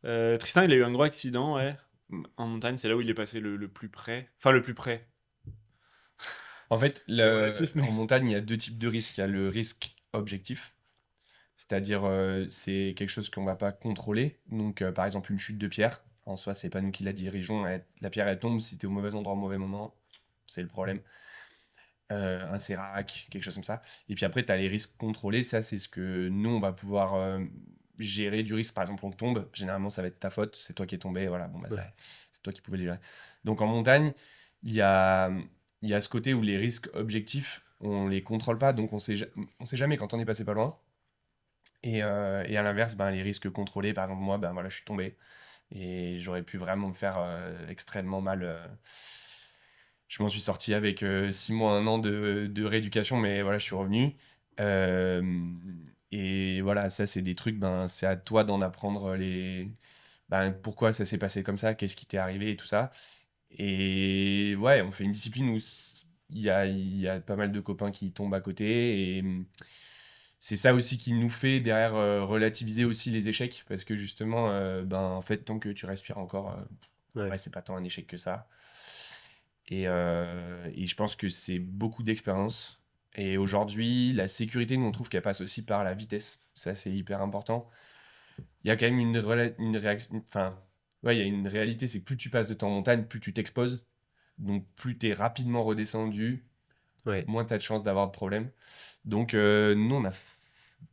Tristan, il a eu un gros accident, ouais. En montagne, c'est là où il est passé le plus près. Enfin, le plus près. En fait, relatif, mais- en montagne, il y a deux types de risques. Il y a le risque objectif, c'est-à-dire c'est quelque chose qu'on va pas contrôler. Donc, par exemple, une chute de pierre. En soi, c'est pas nous qui la dirigeons. La pierre, elle tombe. Si tu es au mauvais endroit au mauvais moment, c'est le problème. Un sérac, quelque chose comme ça. Et puis après, tu as les risques contrôlés. Ça, c'est ce que nous, on va pouvoir gérer du risque. Par exemple, on tombe. Généralement, ça va être ta faute. C'est toi qui es tombé. Voilà, bon, bah, Ouais. c'est toi qui pouvais le gérer. Donc, en montagne, il y a ce côté où les risques objectifs, on les contrôle pas. Donc, on sait jamais quand on est passé pas loin. Et à l'inverse, ben, les risques contrôlés, par exemple, moi, ben, voilà, je suis tombé. Et j'aurais pu vraiment me faire extrêmement mal. Je m'en suis sorti avec 6 mois, 1 an de rééducation, mais voilà, je suis revenu. Euh, et voilà, ça, c'est des trucs, ben, c'est à toi d'en apprendre pourquoi ça s'est passé comme ça, qu'est-ce qui t'est arrivé et tout ça. Et ouais, on fait une discipline où il y a pas mal de copains qui tombent à côté. Et c'est ça aussi qui nous fait derrière relativiser aussi les échecs. Parce que justement, en fait, tant que tu respires encore, Ouais. ouais, c'est pas tant un échec que ça. Et je pense que c'est beaucoup d'expérience. Et aujourd'hui, la sécurité, nous, on trouve qu'elle passe aussi par la vitesse. Ça, c'est hyper important. Il y a quand même une réaction. Enfin, ouais, il y a une réalité, c'est que plus tu passes de temps en montagne, plus tu t'exposes. Donc, plus tu es rapidement redescendu, Ouais. moins tu as de chances d'avoir de problème. Donc, nous, on a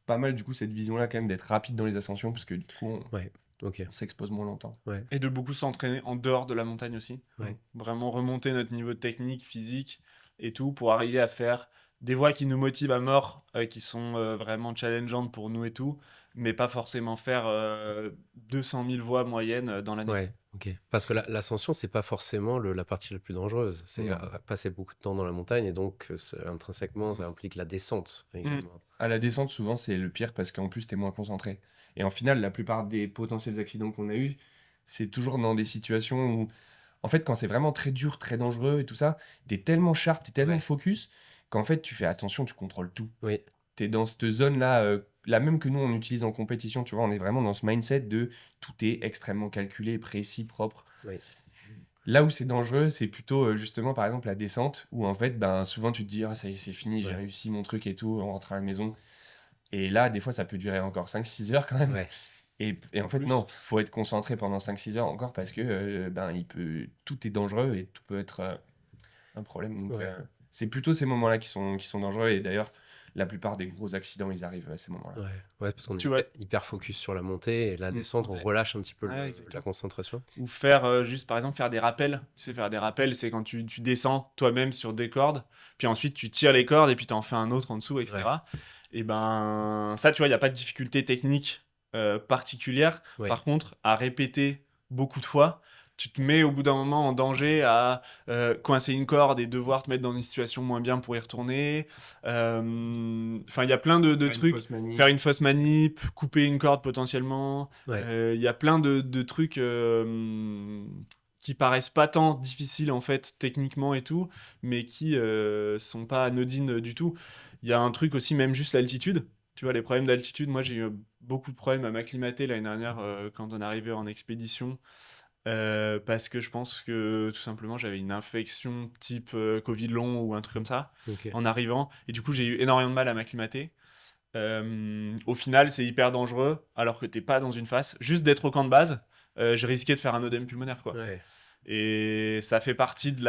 pas mal, du coup, cette vision-là, quand même, d'être rapide dans les ascensions, parce que du coup, Ouais. Ok. on s'expose moins longtemps. Et de beaucoup s'entraîner en dehors de la montagne aussi. Ouais. Vraiment remonter notre niveau de technique, physique et tout pour arriver à faire des voies qui nous motivent à mort, qui sont vraiment challengeantes pour nous et tout, mais pas forcément faire 200 000 voies moyennes dans l'année. Ouais, ok. Parce que l'ascension, c'est pas forcément la partie la plus dangereuse. C'est Non. passer beaucoup de temps dans la montagne et donc intrinsèquement, ça implique la descente également. À la descente, souvent, c'est le pire parce qu'en plus, t'es moins concentré. Et en final, la plupart des potentiels accidents qu'on a eus, c'est toujours dans des situations où, en fait, quand c'est vraiment très dur, très dangereux et tout ça, t'es tellement sharp, t'es tellement Ouais. focus qu'en fait, tu fais attention, tu contrôles tout. Oui, T'es dans cette zone-là, la même que nous, on utilise en compétition, tu vois, on est vraiment dans ce mindset de tout est extrêmement calculé, précis, propre. oui. Là où c'est dangereux, c'est plutôt justement, par exemple, la descente, où en fait, souvent, tu te dis, ah, ça y est, c'est fini, j'ai Ouais. réussi mon truc et tout, on rentre à la maison. Et là, des fois, ça peut durer encore 5-6 heures quand même. Ouais. Et en fait, Plus. non, faut être concentré pendant 5-6 heures encore parce que tout est dangereux et tout peut être un problème. Donc, Ouais. c'est plutôt ces moments-là qui sont dangereux. Et d'ailleurs, la plupart des gros accidents, ils arrivent à ces moments-là. Ouais, ouais, parce qu'on est Tu vois. hyper focus sur la montée et la Mm. descente, on Ouais. relâche un petit peu Ouais, la exactement. concentration. Ou faire juste, par exemple, faire des rappels. Tu sais, faire des rappels, c'est quand tu descends toi-même sur des cordes, puis ensuite tu tires les cordes et puis tu en fais un autre en dessous, etc. Et ça, tu vois, il n'y a pas de difficulté technique particulière. Ouais. Par contre, à répéter beaucoup de fois, tu te mets au bout d'un moment en danger à coincer une corde et devoir te mettre dans une situation moins bien pour y retourner. Enfin, il y a plein de Faire une trucs. fausse manip. Faire une fausse manip, couper une corde potentiellement. Ouais. Il y a plein de trucs qui paraissent pas tant difficiles en fait techniquement et tout, mais qui sont pas anodines du tout. Il y a un truc aussi, même juste l'altitude. Tu vois, les problèmes d'altitude, moi j'ai eu beaucoup de problèmes à m'acclimater l'année dernière quand on arrivait en expédition. Parce que je pense que tout simplement j'avais une infection type Covid long ou un truc comme ça Ok. en arrivant, et du coup j'ai eu énormément de mal à m'acclimater. Au final, c'est hyper dangereux alors que t'es pas dans une phase. Juste d'être au camp de base, je risquais de faire un œdème pulmonaire, quoi. Ouais. Et ça fait partie de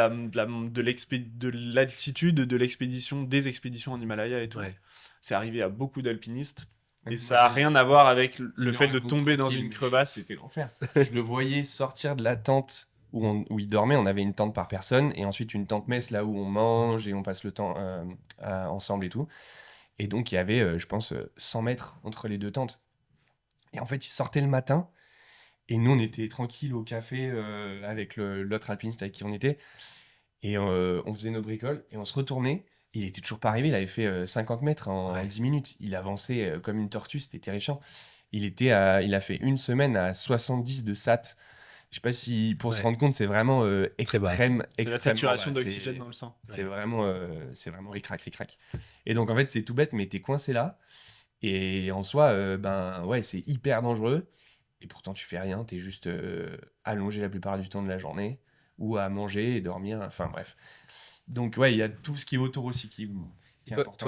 l'altitude, de l'expédition, des expéditions en Himalaya et tout. Ouais. C'est arrivé à beaucoup d'alpinistes. Et Moi, ça a rien à voir avec le il fait en de raconte tomber dans tranquille, une mais crevasse. C'était l'enfer. Je le voyais sortir de la tente où il dormait. On avait une tente par personne et ensuite une tente mess là où on mange et on passe le temps ensemble et tout. Et donc, il y avait, je pense, 100 mètres entre les deux tentes. Et en fait, il sortait le matin et nous, on était tranquilles au café avec l'autre alpiniste avec qui on était. Et on faisait nos bricoles et on se retournait. Il était toujours pas arrivé. Il avait fait 50 mètres en Ouais. 10 minutes. Il avançait comme une tortue. C'était terrifiant. Il a fait une semaine à 70 de SAT. Je sais pas si, pour se Ouais. rendre compte, c'est vraiment Très bas. extrême, C'est la extrêmement saturation bas. d'oxygène C'est- dans le sang. C'est vraiment ric-rac, ric-rac. Et donc, en fait, c'est tout bête, mais t'es coincé là. Et en soi, ouais, c'est hyper dangereux. Et pourtant, tu fais rien. T'es juste allongé la plupart du temps de la journée ou à manger et dormir. Enfin, bref. Donc, ouais, il y a tout ce qui est autour aussi qui est important.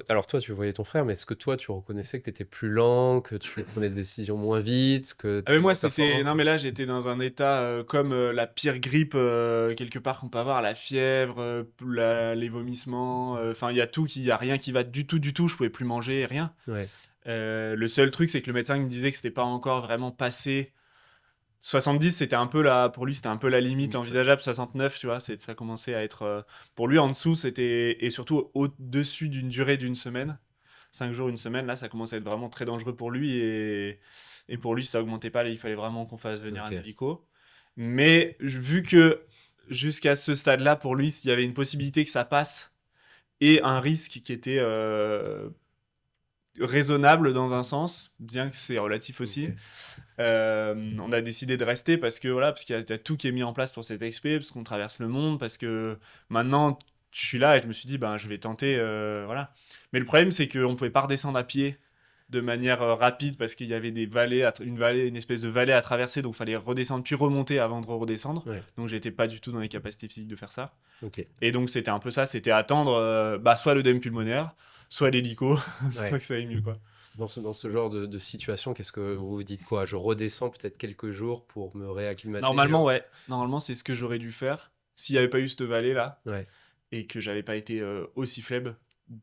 Alors toi, tu voyais ton frère, mais est-ce que toi, tu reconnaissais que tu étais plus lent, que tu prenais des décisions moins vite, que Ah mais moi t'étais c'était performant? non mais là j'étais dans un état comme la pire grippe quelque part qu'on peut avoir, la fièvre, les vomissements, enfin il y a tout il y a rien qui va du tout, je pouvais plus manger, rien. Ouais. Le seul truc c'est que le médecin me disait que c'était pas encore vraiment passé. 70 c'était un peu la pour lui c'était un peu la limite Limite. envisageable. 69 tu vois, ça commençait à être pour lui en dessous, c'était et surtout au-dessus d'une durée d'une semaine. 5 jours, une semaine, là, ça commençait à être vraiment très dangereux pour lui. Et pour lui, ça augmentait pas. Là, il fallait vraiment qu'on fasse venir Ok. un hélico. Mais vu que jusqu'à ce stade-là, pour lui, il y avait une possibilité que ça passe et un risque qui était raisonnable dans un sens, bien que c'est relatif aussi. Ok. On a décidé de rester parce que voilà, parce qu'il y a tout qui est mis en place pour cette expé, parce qu'on traverse le monde, parce que maintenant je suis là et je me suis dit, ben, je vais tenter, voilà. Mais le problème, c'est qu'on ne pouvait pas redescendre à pied de manière rapide parce qu'il y avait des vallées, une espèce de vallée à traverser, donc il fallait redescendre puis remonter avant de redescendre. Ouais. Donc j'étais pas du tout dans les capacités physiques de faire ça. Ok. Et donc c'était un peu ça, c'était attendre bah, soit l'œdème pulmonaire, soit l'hélico, soit Ouais. que ça aille mieux, quoi. Dans ce genre de situation, qu'est-ce que vous vous dites quoi? Je redescends peut-être quelques jours pour me réacclimater. Normalement, ouais. Normalement, c'est ce que j'aurais dû faire s'il n'y avait pas eu cette vallée-là Ouais. et que j'avais pas été aussi faible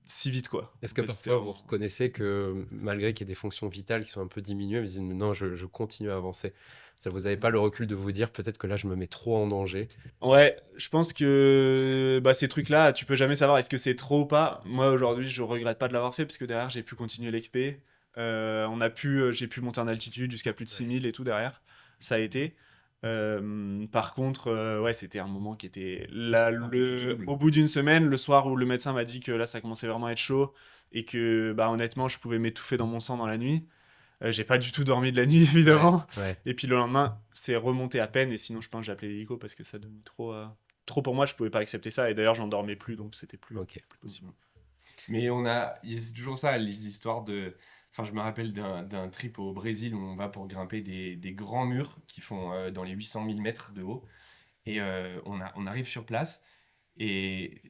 si vite, quoi. Est-ce que En fait, parfois vous reconnaissez que malgré qu'il y ait des fonctions vitales qui sont un peu diminuées, vous dites non, je continue à avancer. Ça, vous n'avez pas le recul de vous dire peut-être que là je me mets trop en danger. Ouais, je pense que bah, ces trucs-là, tu peux jamais savoir est-ce que c'est trop ou pas. Moi, aujourd'hui, je regrette pas de l'avoir fait parce que derrière, j'ai pu continuer l'expé. J'ai pu monter en altitude jusqu'à plus de 6000 et tout derrière. Ça a été. Par contre, ouais, c'était un moment qui était là, au bout d'une semaine, le soir où le médecin m'a dit que là, ça commençait vraiment à être chaud et que, bah, honnêtement, je pouvais m'étouffer dans mon sang dans la nuit. J'ai pas du tout dormi de la nuit, évidemment. Ouais. Et puis le lendemain, c'est remonté à peine. Et sinon, je pense que j'ai appelé l'hélico parce que ça devenait trop pour moi. Je pouvais pas accepter ça. Et d'ailleurs, j'en dormais plus, donc c'était plus possible. Mais c'est toujours ça, les histoires de. Enfin, je me rappelle d'un trip au Brésil où on va pour grimper des grands murs qui font dans les 800 000 mètres de haut. Et on arrive sur place et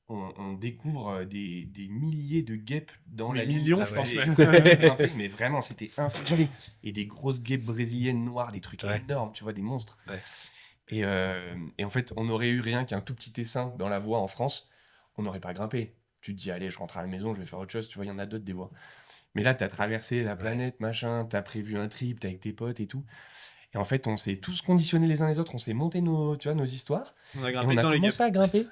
on découvre des milliers de guêpes dans Mais la ligne. millions, Ah je ouais. pense Et- même. mais vraiment, c'était infernal. Et des grosses guêpes brésiliennes noires, des trucs Ouais. énormes, tu vois, des monstres. Ouais. Et en fait, on aurait eu rien qu'un tout petit essaim dans la voie en France, on n'aurait pas grimpé. Tu te dis, allez, je rentre à la maison, je vais faire autre chose. Tu vois, il y en a d'autres des voies. Mais là, t'as traversé la planète, machin, t'as prévu un trip, t'es avec tes potes et tout. Et en fait, on s'est tous conditionnés les uns les autres, on s'est monté tu vois, nos histoires. On a Et grimpé on a dans les guêpes. commencé à grimper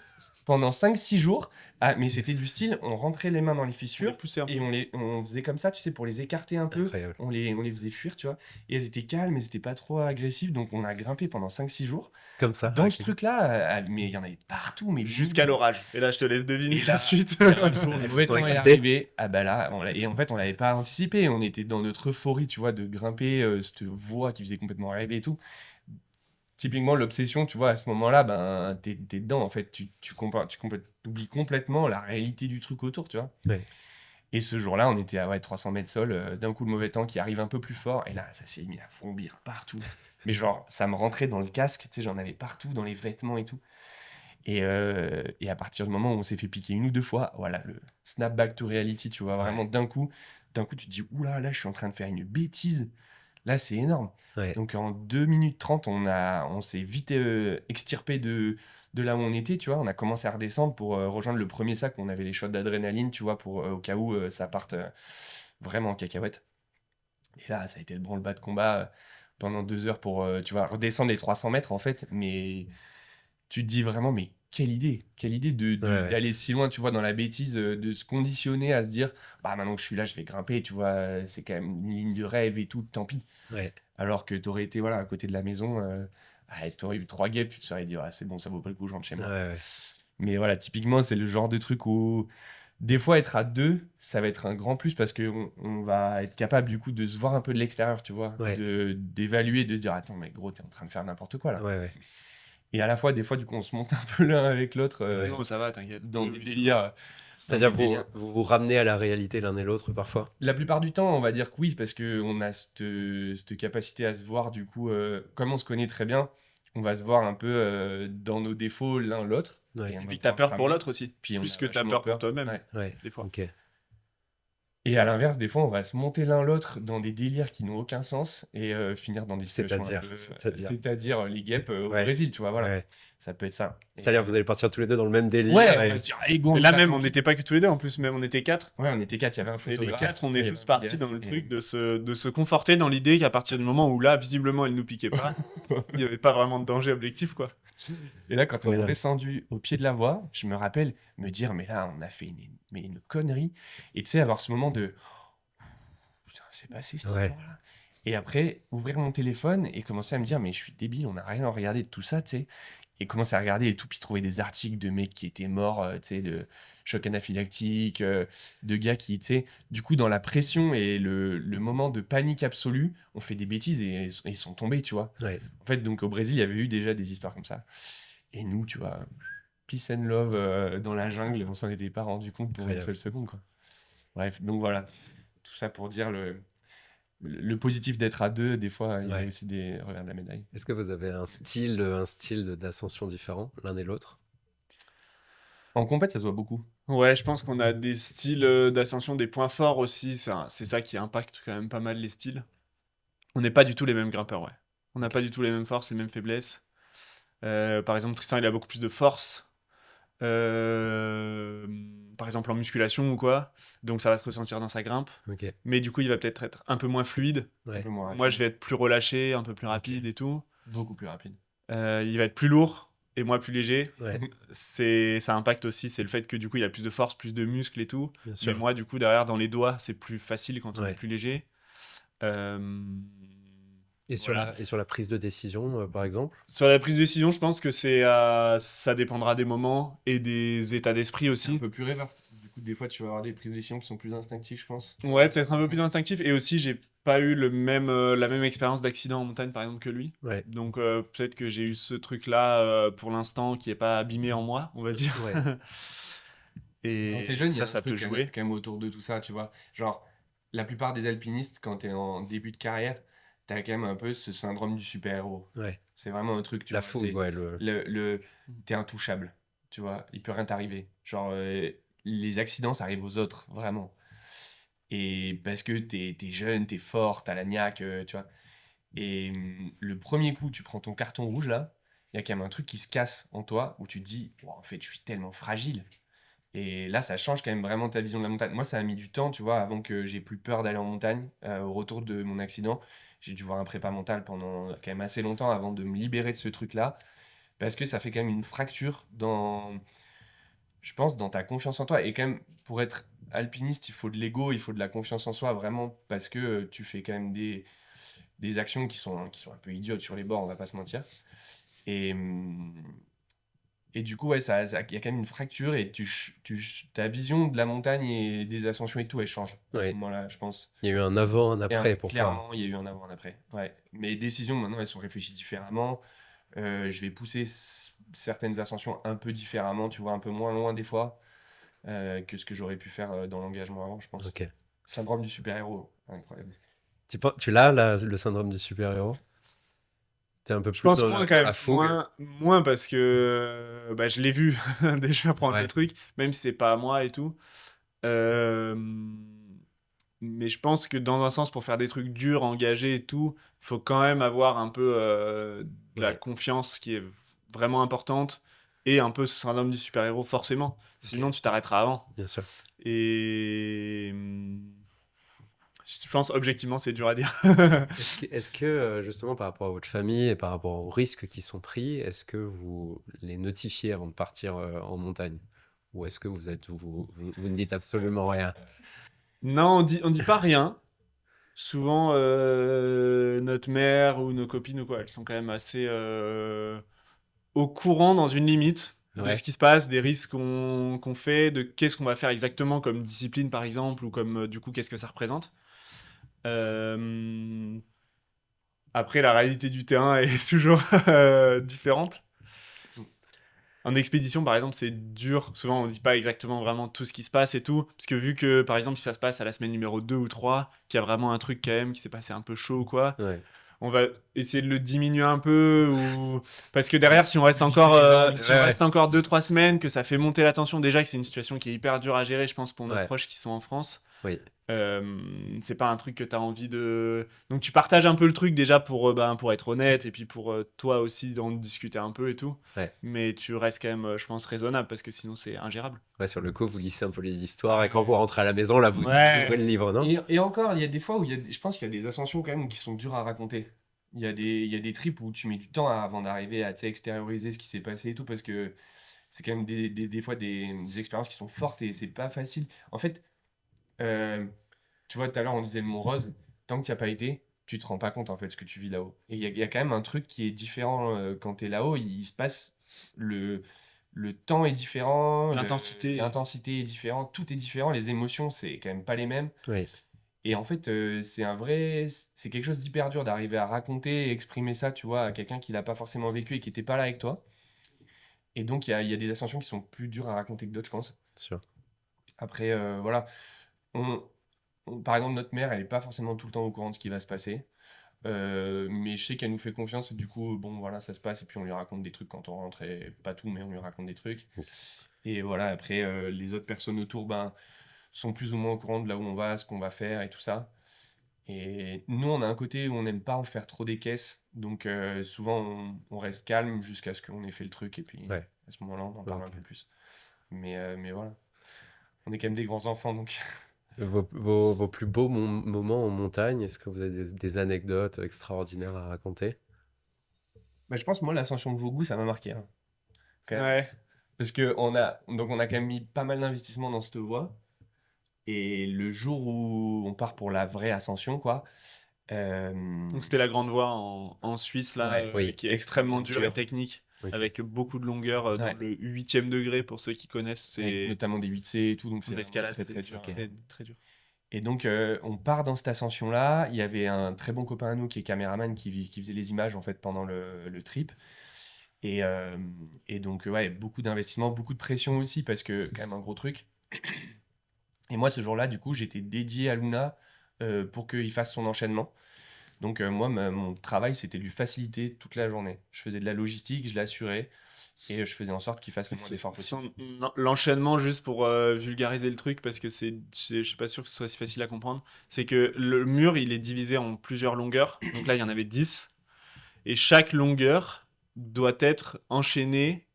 pendant 5-6 jours. Ah, mais c'était du style, on rentrait les mains dans les On les fissures poussait un peu. et on faisait comme ça, tu sais, pour les écarter un peu. Incroyable. On les faisait fuir, tu vois. Et elles étaient calmes, elles étaient pas trop agressives. Donc on a grimpé pendant 5-6 jours. Comme ça. Dans ok. ce truc-là, mais il y en avait partout. Mais Jusqu'à l'orage. Et là, je te laisse deviner Et la là, suite. un jour, le mauvais Pour temps est écouter. arrivé. Ah bah là, et en fait, on l'avait pas anticipé. On était dans notre euphorie, tu vois, de grimper cette voie qui faisait complètement rêver et tout. Typiquement, l'obsession, tu vois, à ce moment-là, ben, t'es dedans, en fait. T'oublies complètement la réalité du truc autour, tu vois. Ouais. Et ce jour-là, on était à 300 mètres sol. D'un coup, le mauvais temps qui arrive un peu plus fort. Et là, ça s'est mis à fourbir partout. Mais genre, ça me rentrait dans le casque. Tu sais, j'en avais partout, dans les vêtements et tout. Et à partir du moment où on s'est fait piquer 1 ou 2 fois, voilà, le snap back to reality, tu vois, vraiment Ouais. d'un coup, tu te dis, oula, là, je suis en train de faire une bêtise. Là, c'est énorme. Ouais. Donc en 2 minutes 30, on s'est vite extirpé de là où on était, tu vois. On a commencé à redescendre pour rejoindre le premier sac. On avait les shots d'adrénaline, tu vois, pour au cas où ça parte vraiment en cacahuète. Et là, ça a été le branle-bas de combat pendant 2 heures pour, tu vois, redescendre les 300 mètres, en fait. Mais tu te dis vraiment, mais quelle idée Ouais. d'aller si loin, tu vois, dans la bêtise, de se conditionner à se dire, bah maintenant que je suis là, je vais grimper, tu vois, c'est quand même une ligne de rêve et tout, tant pis. Ouais. Alors que t'aurais été, voilà, à côté de la maison, t'aurais eu 3 guêpes, tu te serais dit, ah, c'est bon, ça vaut pas le coup, je rentre chez moi. Ouais. Mais voilà, typiquement, c'est le genre de truc où, des fois, être à 2, ça va être un grand plus parce qu'on va être capable, du coup, de se voir un peu de l'extérieur, tu vois, Ouais. d'évaluer, de se dire, attends, mais gros, t'es en train de faire n'importe quoi, là. Ouais. Et à la fois, des fois, du coup, on se monte un peu l'un avec l'autre Ouais. Non, ça va, t'inquiète. dans Oui, des oui, délires. C'est-à-dire Dans des délires. vous ramenez à la réalité l'un et l'autre parfois. La plupart du temps, on va dire que oui, parce qu'on a cette capacité à se voir, du coup, comme on se connaît très bien, on va se voir un peu dans nos défauts l'un l'autre. Ouais. Et en Et puis même que t'as temps, peur se pour ramener. l'autre aussi. Puis on Plus a que t'as vachement peur pour toi-même. Ouais. Ouais. Des fois. Ok. Et à l'inverse, des fois, on va se monter l'un l'autre dans des délires qui n'ont aucun sens et finir dans des situations un c'est-à-dire les guêpes au Ouais. Brésil, tu vois, voilà. Ouais. Ça peut être ça. C'est-dire vous allez partir tous les deux dans le même délire. Ouais, et- on va se dire, allez, go, on Et y là va, même, tant on pis. n'était pas que tous les deux en plus, même on était 4. Ouais, on était 4, il y avait un Et les photographe. 4, on est il y tous avait un partis dans le vidéaste, truc de se conforter dans l'idée qu'à partir du moment où là, visiblement, elle nous piquait pas, il n'y avait pas vraiment de danger objectif, quoi. Et là, quand on est Voilà. descendu au pied de la voie, je me rappelle me dire, mais là, on a fait une connerie. Et tu sais, avoir ce moment de, putain, c'est passé cette Ouais. histoire-là. Et après, ouvrir mon téléphone et commencer à me dire, mais je suis débile, on n'a rien à regarder de tout ça, tu sais. Et commencer à regarder et tout, puis trouver des articles de mecs qui étaient morts, tu sais, de choc anaphylactique, de gars qui, tu sais, du coup, dans la pression et le moment de panique absolue, on fait des bêtises et ils sont tombés, tu vois. Ouais. En fait, donc au Brésil, il y avait eu déjà des histoires comme ça. Et nous, tu vois, peace and love dans la jungle, on s'en était pas rendu compte pour une Incroyable. seule seconde, quoi. Bref, donc voilà, tout ça pour dire le positif d'être à deux, des fois, il y a Ouais. aussi des revers de la médaille. Est-ce que vous avez un style d'ascension différent, l'un et l'autre? En compète, ça se voit beaucoup. Ouais, je pense qu'on a des styles d'ascension, des points forts aussi. C'est ça qui impacte quand même pas mal les styles. On n'est pas du tout les mêmes grimpeurs, ouais. On n'a pas du tout les mêmes forces, les mêmes faiblesses. Par exemple, Tristan, il a beaucoup plus de force. euh, Par exemple, en musculation ou quoi. Donc ça va se ressentir dans sa grimpe. Ok, Mais du coup, il va peut-être être un peu moins fluide. Un ouais. peu moins rapide. Moi, je vais être plus relâché, un peu plus rapide et tout. Beaucoup plus rapide. Il va être plus lourd et moi plus léger. Ouais, Ça impacte aussi, c'est le fait que du coup, il a plus de force, plus de muscles et tout. bien Mais sûr. moi, du coup, derrière, dans les doigts, c'est plus facile quand on est Ouais. plus léger. Euh, Et voilà. sur la prise de décision, par exemple? Sur la prise de décision, je pense que ça dépendra des moments et des états d'esprit C'est un aussi. peu plus rêveur. Du coup, des fois, tu vas avoir des prises de décision qui sont plus instinctives, je pense. Ouais, peut-être un peu plus instinctif. Et aussi, j'ai pas eu la même expérience d'accident en montagne, par exemple, que lui. Ouais, Donc, peut-être que j'ai eu ce truc-là pour l'instant qui est pas abîmé en moi, on va dire. ouais, Quand t'es Et jeune, il y a ça un peut truc jouer. quand même autour de tout ça, tu vois. Genre, la plupart des alpinistes, quand t'es en début de carrière, t'as quand même un peu ce syndrome du super-héros. ouais. C'est vraiment un truc, tu La vois. fougue, C'est ouais. t'es intouchable, tu vois. Il peut rien t'arriver. Genre, les accidents, ça arrive aux autres, vraiment. Et parce que t'es jeune, t'es fort, t'as la niaque, tu vois. Et le premier coup, tu prends ton carton rouge, là, il y a quand même un truc qui se casse en toi, où tu te dis, Wow, en fait, je suis tellement fragile. Et là, ça change quand même vraiment ta vision de la montagne. Moi, ça a mis du temps, tu vois, avant que j'ai plus peur d'aller en montagne. Au retour de mon accident, j'ai dû voir un prépa mental pendant quand même assez longtemps avant de me libérer de ce truc-là. Parce que ça fait quand même une fracture je pense, dans ta confiance en toi. Et quand même, pour être alpiniste, il faut de l'ego, il faut de la confiance en soi, vraiment, parce que tu fais quand même des actions qui sont un peu idiotes sur les bords, on va pas se mentir. Et, du coup, ouais, il y a quand même une fracture et ta vision de la montagne et des ascensions et tout, elle change à ce Ouais. moment-là, je pense. Il y a eu un avant, un Et après pour toi. clairement, il y a eu un avant, un après. Ouais. Mes décisions, maintenant, elles sont réfléchies différemment. Je vais pousser certaines ascensions un peu différemment, tu vois, un peu moins loin des fois que ce que j'aurais pu faire dans l'engagement avant, je pense. Ok. Syndrome du super-héros, incroyable. Tu l'as, là, le syndrome du super-héros? T'es un peu Je plus pense dans moins quand même. la fougue. Moins parce que bah, je l'ai vu déjà prendre Ouais. le truc, même si c'est pas à moi et tout. Euh, mais je pense que dans un sens, pour faire des trucs durs, engagés et tout, il faut quand même avoir un peu de la Ouais. confiance qui est vraiment importante et un peu ce syndrome du super-héros, forcément. Sinon, tu t'arrêteras avant. Bien sûr. Et je pense objectivement, c'est dur à dire. Justement, par rapport à votre famille et par rapport aux risques qui sont pris, est-ce que vous les notifiez avant de partir en montagne? Ou est-ce que vous ne dites absolument rien? Non, on dit pas rien. Souvent, notre mère ou nos copines ou quoi, elles sont quand même assez au courant dans une limite de Ouais, ce qui se passe, des risques qu'on fait, de qu'est-ce qu'on va faire exactement comme discipline par exemple, ou comme du coup qu'est-ce que ça représente. Euh, Après, la réalité du terrain est toujours différente. En expédition, par exemple, c'est dur. Souvent, on dit pas exactement vraiment tout ce qui se passe et tout. Parce que vu que, par exemple, si ça se passe à la semaine numéro 2 ou 3, qu'il y a vraiment un truc quand même qui s'est passé un peu chaud ou quoi, ouais, on va essayer de le diminuer un peu ou parce que derrière si on reste Lisser encore les angles. si on Ouais, reste encore 2 3 semaines que ça fait monter la tension déjà que c'est une situation qui est hyper dure à gérer je pense pour nos ouais, proches qui sont en France. oui, C'est pas un truc que tu as envie de donc tu partages un peu le truc déjà pour être honnête et puis pour toi aussi d'en discuter un peu et tout ouais. mais tu restes quand même je pense raisonnable parce que sinon c'est ingérable. Ouais, sur le coup, vous lissez un peu les histoires et quand vous rentrez à la maison, là, vous Ouais. ouvrez le livre, non? Et encore, il y a des fois où je pense qu'il y a des ascensions quand même qui sont dures à raconter. Il y a des trips où tu mets du temps avant d'arriver à tu sais, extérioriser ce qui s'est passé et tout, parce que c'est quand même des fois des expériences qui sont fortes et c'est pas facile. En fait, euh, tu vois, tout à l'heure on disait le Mont Rose, tant que tu n'y as pas été, tu te rends pas compte en fait ce que tu vis là-haut. Et il y a quand même un truc qui est différent quand tu es là-haut, il se passe le temps est différent, L'intensité. l'intensité est différente, tout est différent, les émotions c'est quand même pas les mêmes. Oui, Et en fait, c'est quelque chose d'hyper dur d'arriver à raconter et exprimer ça, tu vois, à quelqu'un qui l'a pas forcément vécu et qui était pas là avec toi. Et donc, il y a des ascensions qui sont plus dures à raconter que d'autres, je pense. Sûr. Après, voilà. On, par exemple, notre mère, elle n'est pas forcément tout le temps au courant de ce qui va se passer. Mais je sais qu'elle nous fait confiance et du coup, bon, voilà, ça se passe. Et puis, on lui raconte des trucs quand on rentre. Et pas tout, mais on lui raconte des trucs. Et voilà, après, les autres personnes autour, ben, sont plus ou moins au courant de là où on va, ce qu'on va faire et tout ça. Et nous, on a un côté où on n'aime pas en faire trop des caisses. Donc, souvent, on reste calme jusqu'à ce qu'on ait fait le truc. Et puis, Ouais. à ce moment-là, on en parle un Ok. peu plus. Mais voilà. On est quand même des grands enfants, donc. Vos plus beaux moments en montagne, est-ce que vous avez des anecdotes extraordinaires à raconter? Bah, je pense, moi, l'ascension de Vogout, ça m'a marqué, hein, quand même. Ouais. Parce qu'on a quand même mis pas mal d'investissement dans cette voie. Et le jour où on part pour la vraie ascension, quoi. Donc c'était la grande voie en Suisse, là, Ouais, Oui. qui est extrêmement dure et dur. technique, Ok. avec beaucoup de longueur dans Ouais. le 8e degré, pour ceux qui connaissent. Avec C'est notamment des 8C et tout, donc c'est en vraiment escalade, très très c'est dur. très, très dur. Et donc, on part dans cette ascension-là. Il y avait un très bon copain à nous qui est caméraman qui faisait les images en fait pendant le trip. Et, euh, et donc, ouais, beaucoup d'investissement, beaucoup de pression aussi parce que quand même un gros truc. Et moi, ce jour-là, du coup, j'étais dédié à Luna pour qu'il fasse son enchaînement. Donc, moi, mon travail, c'était de lui faciliter toute la journée. Je faisais de la logistique, je l'assurais et je faisais en sorte qu'il fasse le moins d'efforts possible. L'enchaînement, juste pour vulgariser le truc, parce que je suis pas sûr que ce soit si facile à comprendre, c'est que le mur, il est divisé en plusieurs longueurs. Donc là, il y en avait 10. Et chaque longueur doit être enchaînée,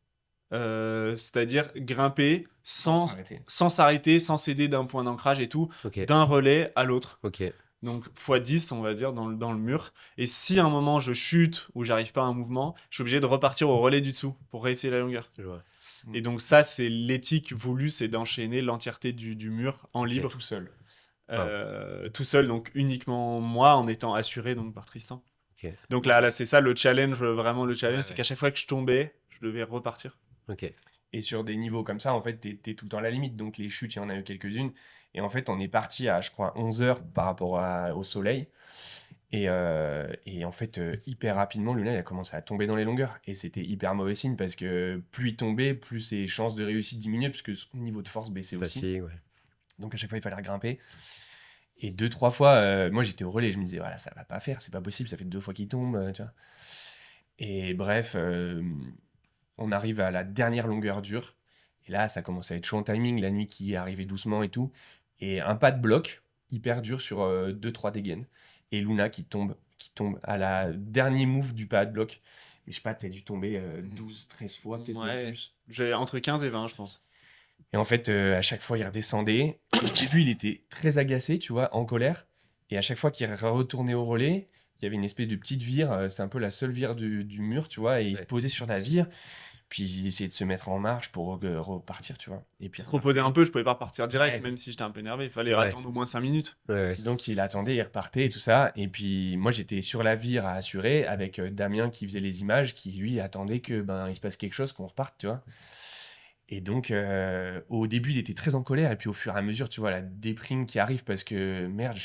c'est-à-dire grimper Sans s'arrêter. sans s'arrêter, sans céder d'un point d'ancrage et tout, Ok. d'un relais à l'autre. Ok. Donc x10, on va dire, dans le mur. Et si à un moment je chute ou j'arrive pas à un mouvement, je suis obligé de repartir au relais du dessous pour réessayer la longueur. Je vois. Et donc ça, c'est l'éthique voulue, c'est d'enchaîner l'entièreté du mur en libre, Tout seul. tout seul, donc uniquement moi, en étant assuré donc par Tristan. Ok. Donc là, c'est ça le challenge, vraiment le challenge, Ouais, c'est ouais. qu'à chaque fois que je tombais, je devais repartir. Ok. Et sur des niveaux comme ça, en fait, t'es tout le temps à la limite. Donc les chutes, il y en a eu quelques-unes. Et en fait, on est parti à, je crois, 11 heures par rapport au soleil. Et en fait, hyper rapidement, Luna, il a commencé à tomber dans les longueurs. Et c'était hyper mauvais signe parce que plus il tombait, plus ses chances de réussite diminuaient, parce que son niveau de force baissait aussi. Fatigue, ouais. Donc à chaque fois, il fallait regrimper. Et 2-3 fois, moi j'étais au relais, je me disais, voilà, ça va pas faire, c'est pas possible, ça fait 2 fois qu'il tombe, tu vois. Et bref, on arrive à la dernière longueur dure. Et là, ça commence à être chaud en timing, la nuit qui arrivait doucement et tout. Et un pas de bloc, hyper dur sur 2-3 dégaines. Et Luna qui tombe à la dernier move du pas de bloc. Mais je sais pas, t'as dû tomber 12-13 fois, peut-être même Ouais, plus. j'ai entre 15 et 20, je pense. Et en fait, à chaque fois, il redescendait. Au début, il était très agacé, tu vois, en colère. Et à chaque fois qu'il retournait au relais, il y avait une espèce de petite vire. C'est un peu la seule vire du mur, tu vois. Et il se Ouais. posait sur la vire. Puis il essayait de se mettre en marche pour repartir, tu vois. Et puis, Je reposais un peu, je pouvais pas repartir direct, Ouais. même si j'étais un peu énervé. Il fallait Ouais. attendre au moins 5 minutes. Ouais, ouais. donc il attendait, il repartait et tout ça. Et puis moi, j'étais sur la vire à assurer avec Damien qui faisait les images, qui lui attendait que il se passe quelque chose, qu'on reparte, tu vois. Et donc, au début, il était très en colère. Et puis, au fur et à mesure, tu vois, la déprime qui arrive parce que, merde,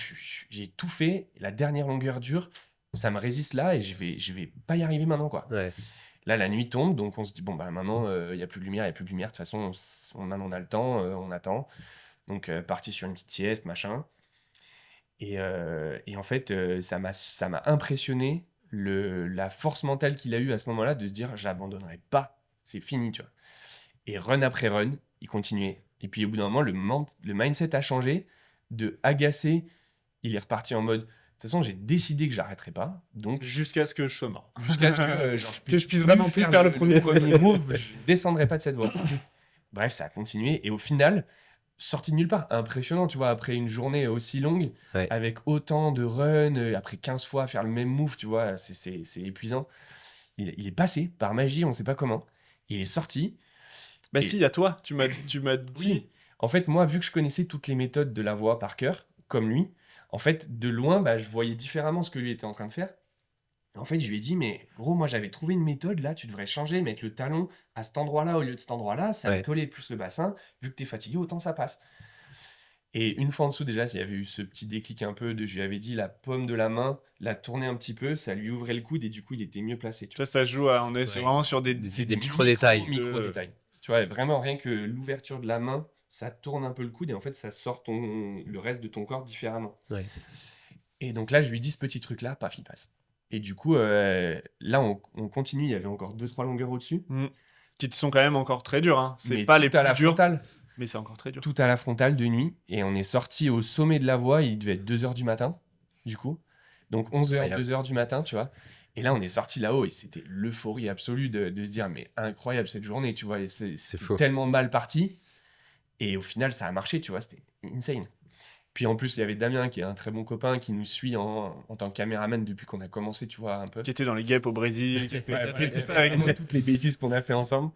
j'ai tout fait. La dernière longueur dure, ça me résiste là et je vais pas y arriver maintenant, quoi. Ouais. Là, la nuit tombe, donc on se dit, bon, bah maintenant, il n'y a plus de lumière, il n'y a plus de lumière. De toute façon, maintenant, on a le temps, on attend. Donc, parti sur une petite sieste, machin. Et en fait, ça m'a impressionné la force mentale qu'il a eue à ce moment-là de se dire, j'abandonnerai pas, c'est fini, tu vois. Et run après run, il continuait. Et puis au bout d'un moment, le mindset a changé. De agacé, il est reparti en mode, de toute façon, j'ai décidé que j'arrêterai pas. Donc, Jusqu'à ce que je sois mort. jusqu'à ce que je puisse vraiment plus faire le premier. move, je descendrai pas de cette voie. Bref, ça a continué. Et au final, sorti de nulle part, impressionnant, tu vois, après une journée aussi longue, Ouais. avec autant de runs, après 15 fois faire le même move, tu vois, c'est épuisant. Il est passé par magie, on sait pas comment. Il est sorti. Bah Et- si, il y a toi. Tu m'as dit. Oui. En fait, moi, vu que je connaissais toutes les méthodes de la voix par cœur, comme lui, en fait, de loin, je voyais différemment ce que lui était en train de faire. Et en fait, je lui ai dit, mais gros, moi, j'avais trouvé une méthode, là, tu devrais changer, mettre le talon à cet endroit-là au lieu de cet endroit-là, ça Ouais. va coller plus le bassin. Vu que t'es fatigué, autant ça passe. Et une fois en dessous, déjà, il y avait eu ce petit déclic un peu je lui avais dit la paume de la main, la tourner un petit peu, ça lui ouvrait le coude et du coup, il était mieux placé. Tu vois, ça joue, on est Ouais. vraiment sur C'est des micro-détails. Micro-détails. Tu vois, vraiment, rien que l'ouverture de la main, ça tourne un peu le coude et en fait, ça sort le reste de ton corps différemment. Ouais. Et donc là, je lui dis ce petit truc-là, paf, il passe. Et du coup, là, on continue. Il y avait encore 2-3 longueurs au-dessus. Qui sont quand même encore très durs. Hein. C'est Mais pas tout les à plus la durs, frontale. mais c'est encore très dur. Tout à la frontale de nuit. Et on est sorti au sommet de la voie. Il devait être 2h du matin, du coup. Donc 11h, Incroyable. 2h du matin, tu vois. Et là, on est sorti là-haut et c'était l'euphorie absolue de se dire, mais incroyable cette journée, tu vois. Et c'est fou. tellement mal parti. Et au final, ça a marché, tu vois. C'était insane. Puis en plus, il y avait Damien, qui est un très bon copain, qui nous suit en tant que caméraman depuis qu'on a commencé, tu vois, un peu. Qui était dans les guêpes au Brésil, qui a fait, Ouais, tout ça avec vraiment toutes les bêtises qu'on a fait ensemble.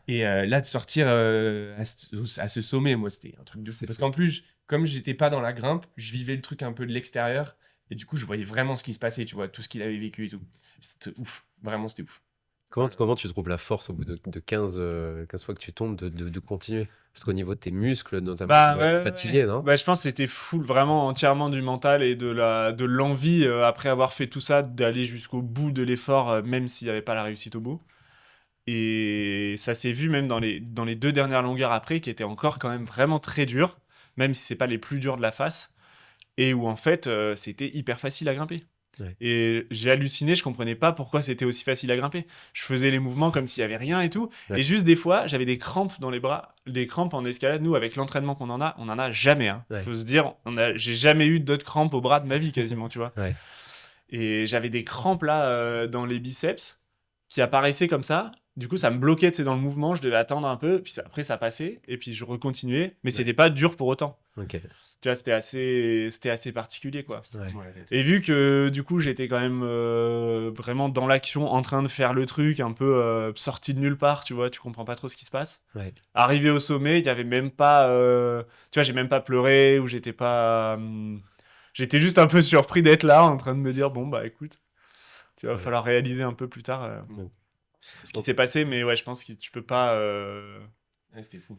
Et là, de sortir à ce sommet, moi, c'était un truc de fou. C'est Parce fou. qu'en plus, comme j'étais pas dans la grimpe, je vivais le truc un peu de l'extérieur. Et du coup, je voyais vraiment ce qui se passait, tu vois, tout ce qu'il avait vécu et tout. C'était ouf. Vraiment, c'était ouf. Comment tu trouves la force au bout de 15 fois que tu tombes de continuer? Parce qu'au niveau de tes muscles, notamment, tu dois être fatigué, non? Bah, je pense que c'était full, vraiment entièrement du mental et de l'envie, après avoir fait tout ça, d'aller jusqu'au bout de l'effort, même s'il n'y avait pas la réussite au bout. Et ça s'est vu même dans les 2 dernières longueurs après, qui étaient encore quand même vraiment très dures, même si c'est pas les plus dures de la face, et où en fait, c'était hyper facile à grimper. Ouais. Et j'ai halluciné, je comprenais pas pourquoi c'était aussi facile à grimper. Je faisais les mouvements comme s'il y avait rien et tout. Ouais. Et juste des fois, j'avais des crampes dans les bras, des crampes en escalade. Nous, avec l'entraînement qu'on en a jamais. Hein. Ouais. Faut se dire, j'ai jamais eu d'autres crampes au bras de ma vie quasiment, tu vois. Ouais. Et j'avais des crampes là dans les biceps qui apparaissaient comme ça. Du coup, ça me bloquait, tu sais, dans le mouvement. Je devais attendre un peu, puis après ça passait, et puis je recontinuais. Mais c'était pas dur pour autant. Ok. Tu vois, c'était assez particulier, quoi. Ouais. Et vu que du coup j'étais quand même vraiment dans l'action, en train de faire le truc, un peu sorti de nulle part, tu vois, tu comprends pas trop ce qui se passe. Ouais. Arrivé au sommet, il y avait même pas, tu vois, j'ai même pas pleuré ou j'étais pas, j'étais juste un peu surpris d'être là, en train de me dire bon bah écoute, tu vas falloir réaliser un peu plus tard ce qui s'est passé, mais ouais, je pense que tu peux pas, Ouais, c'était fou.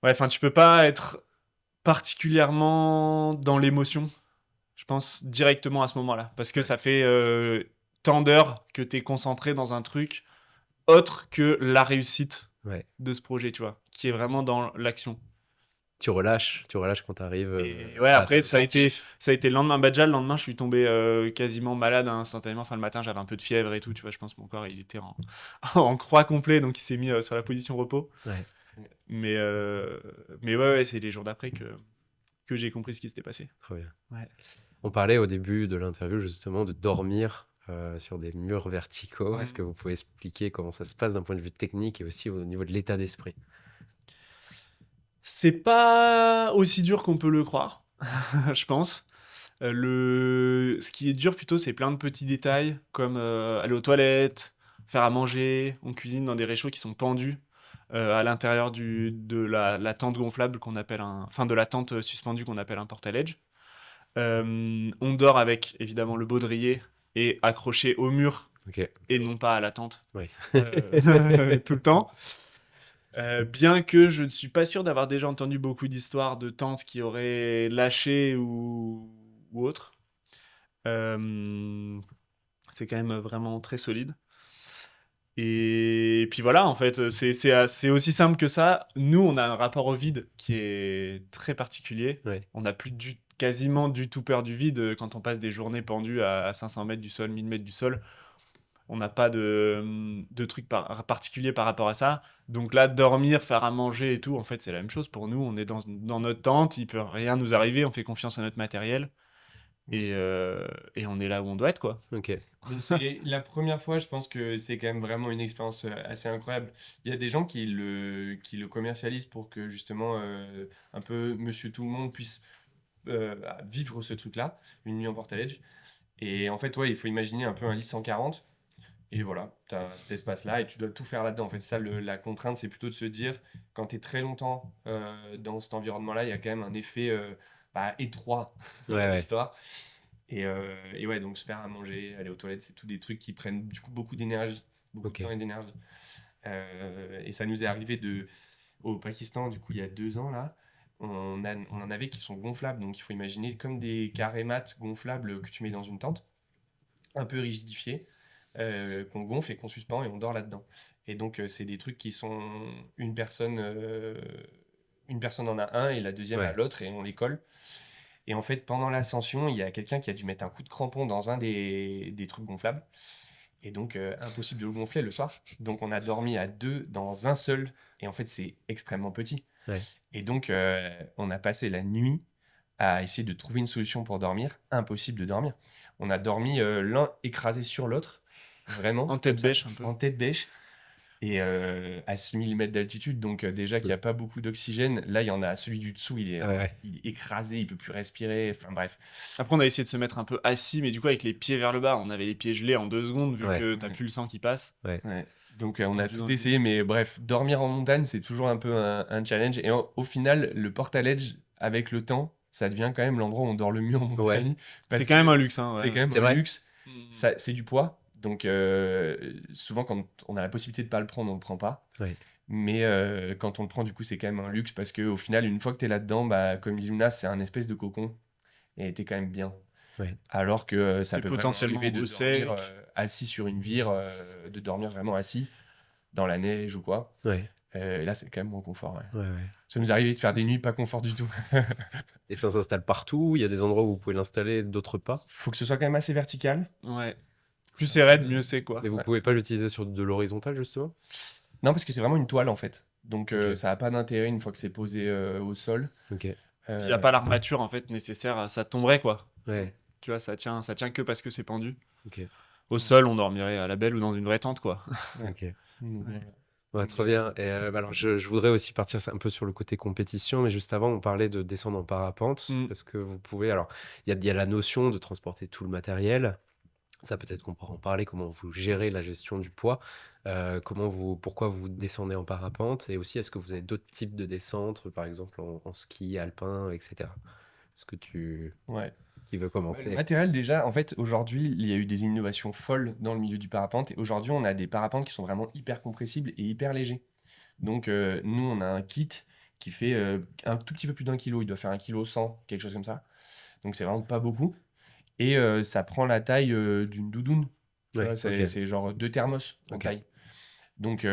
ouais, enfin tu peux pas être particulièrement dans l'émotion, je pense, directement à ce moment-là. Parce que ça fait tant d'heures que tu es concentré dans un truc autre que la réussite de ce projet, tu vois, qui est vraiment dans l'action. Tu relâches quand tu arrives. Et ouais, après, ça a été le lendemain. Bah, déjà, le lendemain, je suis tombé quasiment malade instantanément. Enfin, le matin, j'avais un peu de fièvre et tout, tu vois, je pense que mon corps, il était en croix complet, donc il s'est mis sur la position repos. Ouais. Mais ouais, c'est les jours d'après que j'ai compris ce qui s'était passé. Trop bien. Ouais. On parlait au début de l'interview justement de dormir sur des murs verticaux. Ouais. Est-ce que vous pouvez expliquer comment ça se passe d'un point de vue technique et aussi au niveau de l'état d'esprit? C'est pas aussi dur qu'on peut le croire, je pense. Ce qui est dur plutôt, c'est plein de petits détails comme aller aux toilettes, faire à manger. On cuisine dans des réchauds qui sont pendus à l'intérieur de la tente gonflable qu'on appelle de la tente suspendue qu'on appelle un portaledge. On dort avec évidemment le baudrier et accroché au mur et non pas à la tente Oui. tout le temps. Bien que je ne suis pas sûr d'avoir déjà entendu beaucoup d'histoires de tentes qui auraient lâché ou autre. C'est quand même vraiment très solide. Et puis voilà, en fait, c'est aussi simple que ça. Nous, on a un rapport au vide qui est très particulier. Ouais. On n'a plus quasiment du tout peur du vide quand on passe des journées pendues à 500 mètres du sol, 1000 mètres du sol. On n'a pas de trucs particuliers par rapport à ça. Donc là, dormir, faire à manger et tout, en fait, c'est la même chose pour nous. On est dans notre tente, il peut rien nous arriver, on fait confiance à notre matériel. Et on est là où on doit être, quoi. Ok. Mais c'est la première fois, je pense que c'est quand même vraiment une expérience assez incroyable. Il y a des gens qui le commercialisent pour que justement un peu Monsieur Tout le Monde puisse vivre ce truc-là, une nuit en portaledge. Et en fait, ouais, il faut imaginer un peu un lit 140. Et voilà, tu as cet espace-là et tu dois tout faire là-dedans. En fait, ça, la contrainte, c'est plutôt de se dire, quand tu es très longtemps dans cet environnement-là, il y a quand même un effet étroit dans Ouais. l'histoire. Et ouais, donc se faire à manger, aller aux toilettes, c'est tous des trucs qui prennent du coup beaucoup d'énergie, beaucoup de temps et d'énergie. Et ça nous est arrivé au Pakistan, du coup, il y a 2 ans, là. on en avait qui sont gonflables. Donc, il faut imaginer comme des carémates gonflables que tu mets dans une tente, un peu rigidifiés, qu'on gonfle et qu'on suspend et on dort là-dedans. Et donc, c'est des trucs qui sont une personne, une personne en a un et la deuxième à Ouais. l'autre et on les colle. Et en fait, pendant l'ascension, il y a quelqu'un qui a dû mettre un coup de crampon dans un des trucs gonflables. Et donc, impossible de le gonfler le soir. Donc, on a dormi à deux dans un seul. Et en fait, c'est extrêmement petit. Ouais. Et donc, on a passé la nuit à essayer de trouver une solution pour dormir. Impossible de dormir. On a dormi l'un écrasé sur l'autre, vraiment, En tête comme ça, bêche un peu. en tête bêche. Et à 6000 mètres d'altitude, donc déjà qu'il n'y a pas beaucoup d'oxygène. Là, il y en a celui du dessous, Ouais. il est écrasé, il peut plus respirer. Enfin bref. Après, on a essayé de se mettre un peu assis, mais du coup, avec les pieds vers le bas, on avait les pieds gelés en 2 secondes, vu Ouais. que t'as plus le sang qui passe. Ouais. Donc on a Tendu dans tout le essayé, mais bref, dormir en montagne, c'est toujours un peu un challenge. Et au final, le Portaledge, avec le temps, ça devient quand même l'endroit où on dort le mieux en montagne. parce C'est quand même que un luxe, hein. C'est Ouais. quand même C'est un vrai. luxe. C'est du poids. Donc souvent, quand on a la possibilité de pas le prendre, on le prend pas. Ouais. Mais quand on le prend, du coup, c'est quand même un luxe parce qu'au final, une fois que tu es là-dedans, bah, comme dit Luna, c'est un espèce de cocon et t'es quand même bien. Ouais. Alors que ça T'es peut vraiment potentiellement arriver de au dormir sec. assis sur une vire, de dormir vraiment assis dans la neige ou quoi. Ouais. Et là, c'est quand même moins confort. Ouais. Ouais. Ça nous arrive de faire des nuits pas confort du tout. Et ça s'installe partout. Il y a des endroits où vous pouvez l'installer, d'autres pas. Faut que ce soit quand même assez vertical. Ouais. Plus c'est raide, mieux c'est, quoi. Mais vous Ouais. pouvez pas l'utiliser sur de l'horizontale, justement. Non, parce que c'est vraiment une toile en fait. Donc Ok. ça n'a pas d'intérêt une fois que c'est posé au sol. Ok. Il n'y a pas l'armature, en fait, nécessaire. Ça tomberait, quoi. Ouais. Tu vois, ça tient que parce que c'est pendu. Ok. Au sol, on dormirait à la belle ou dans une vraie tente, quoi. Ok. Donc, Ouais. Ouais, trop bien. Et alors, je voudrais aussi partir un peu sur le côté compétition, mais juste avant, on parlait de descendre en parapente. Mm. Est-ce que vous pouvez... Alors, il y a la notion de transporter tout le matériel. Ça, peut-être qu'on pourra en parler, comment vous gérez la gestion du poids, pourquoi vous descendez en parapente, et aussi, est-ce que vous avez d'autres types de descentes, par exemple en ski, alpin, etc. Est-ce que Ouais. qui veut Le commencer? matériel, déjà, en fait, aujourd'hui, il y a eu des innovations folles dans le milieu du parapente. Et aujourd'hui, on a des parapentes qui sont vraiment hyper compressibles et hyper légers. Donc, nous, on a un kit qui fait un tout petit peu plus d'1 kilo. Il doit faire 1,1 kg, quelque chose comme ça. Donc, c'est vraiment pas beaucoup. Et ça prend la taille d'une doudoune. Tu Ouais, vois, ok. c'est genre 2 thermos en Ok. taille. Donc,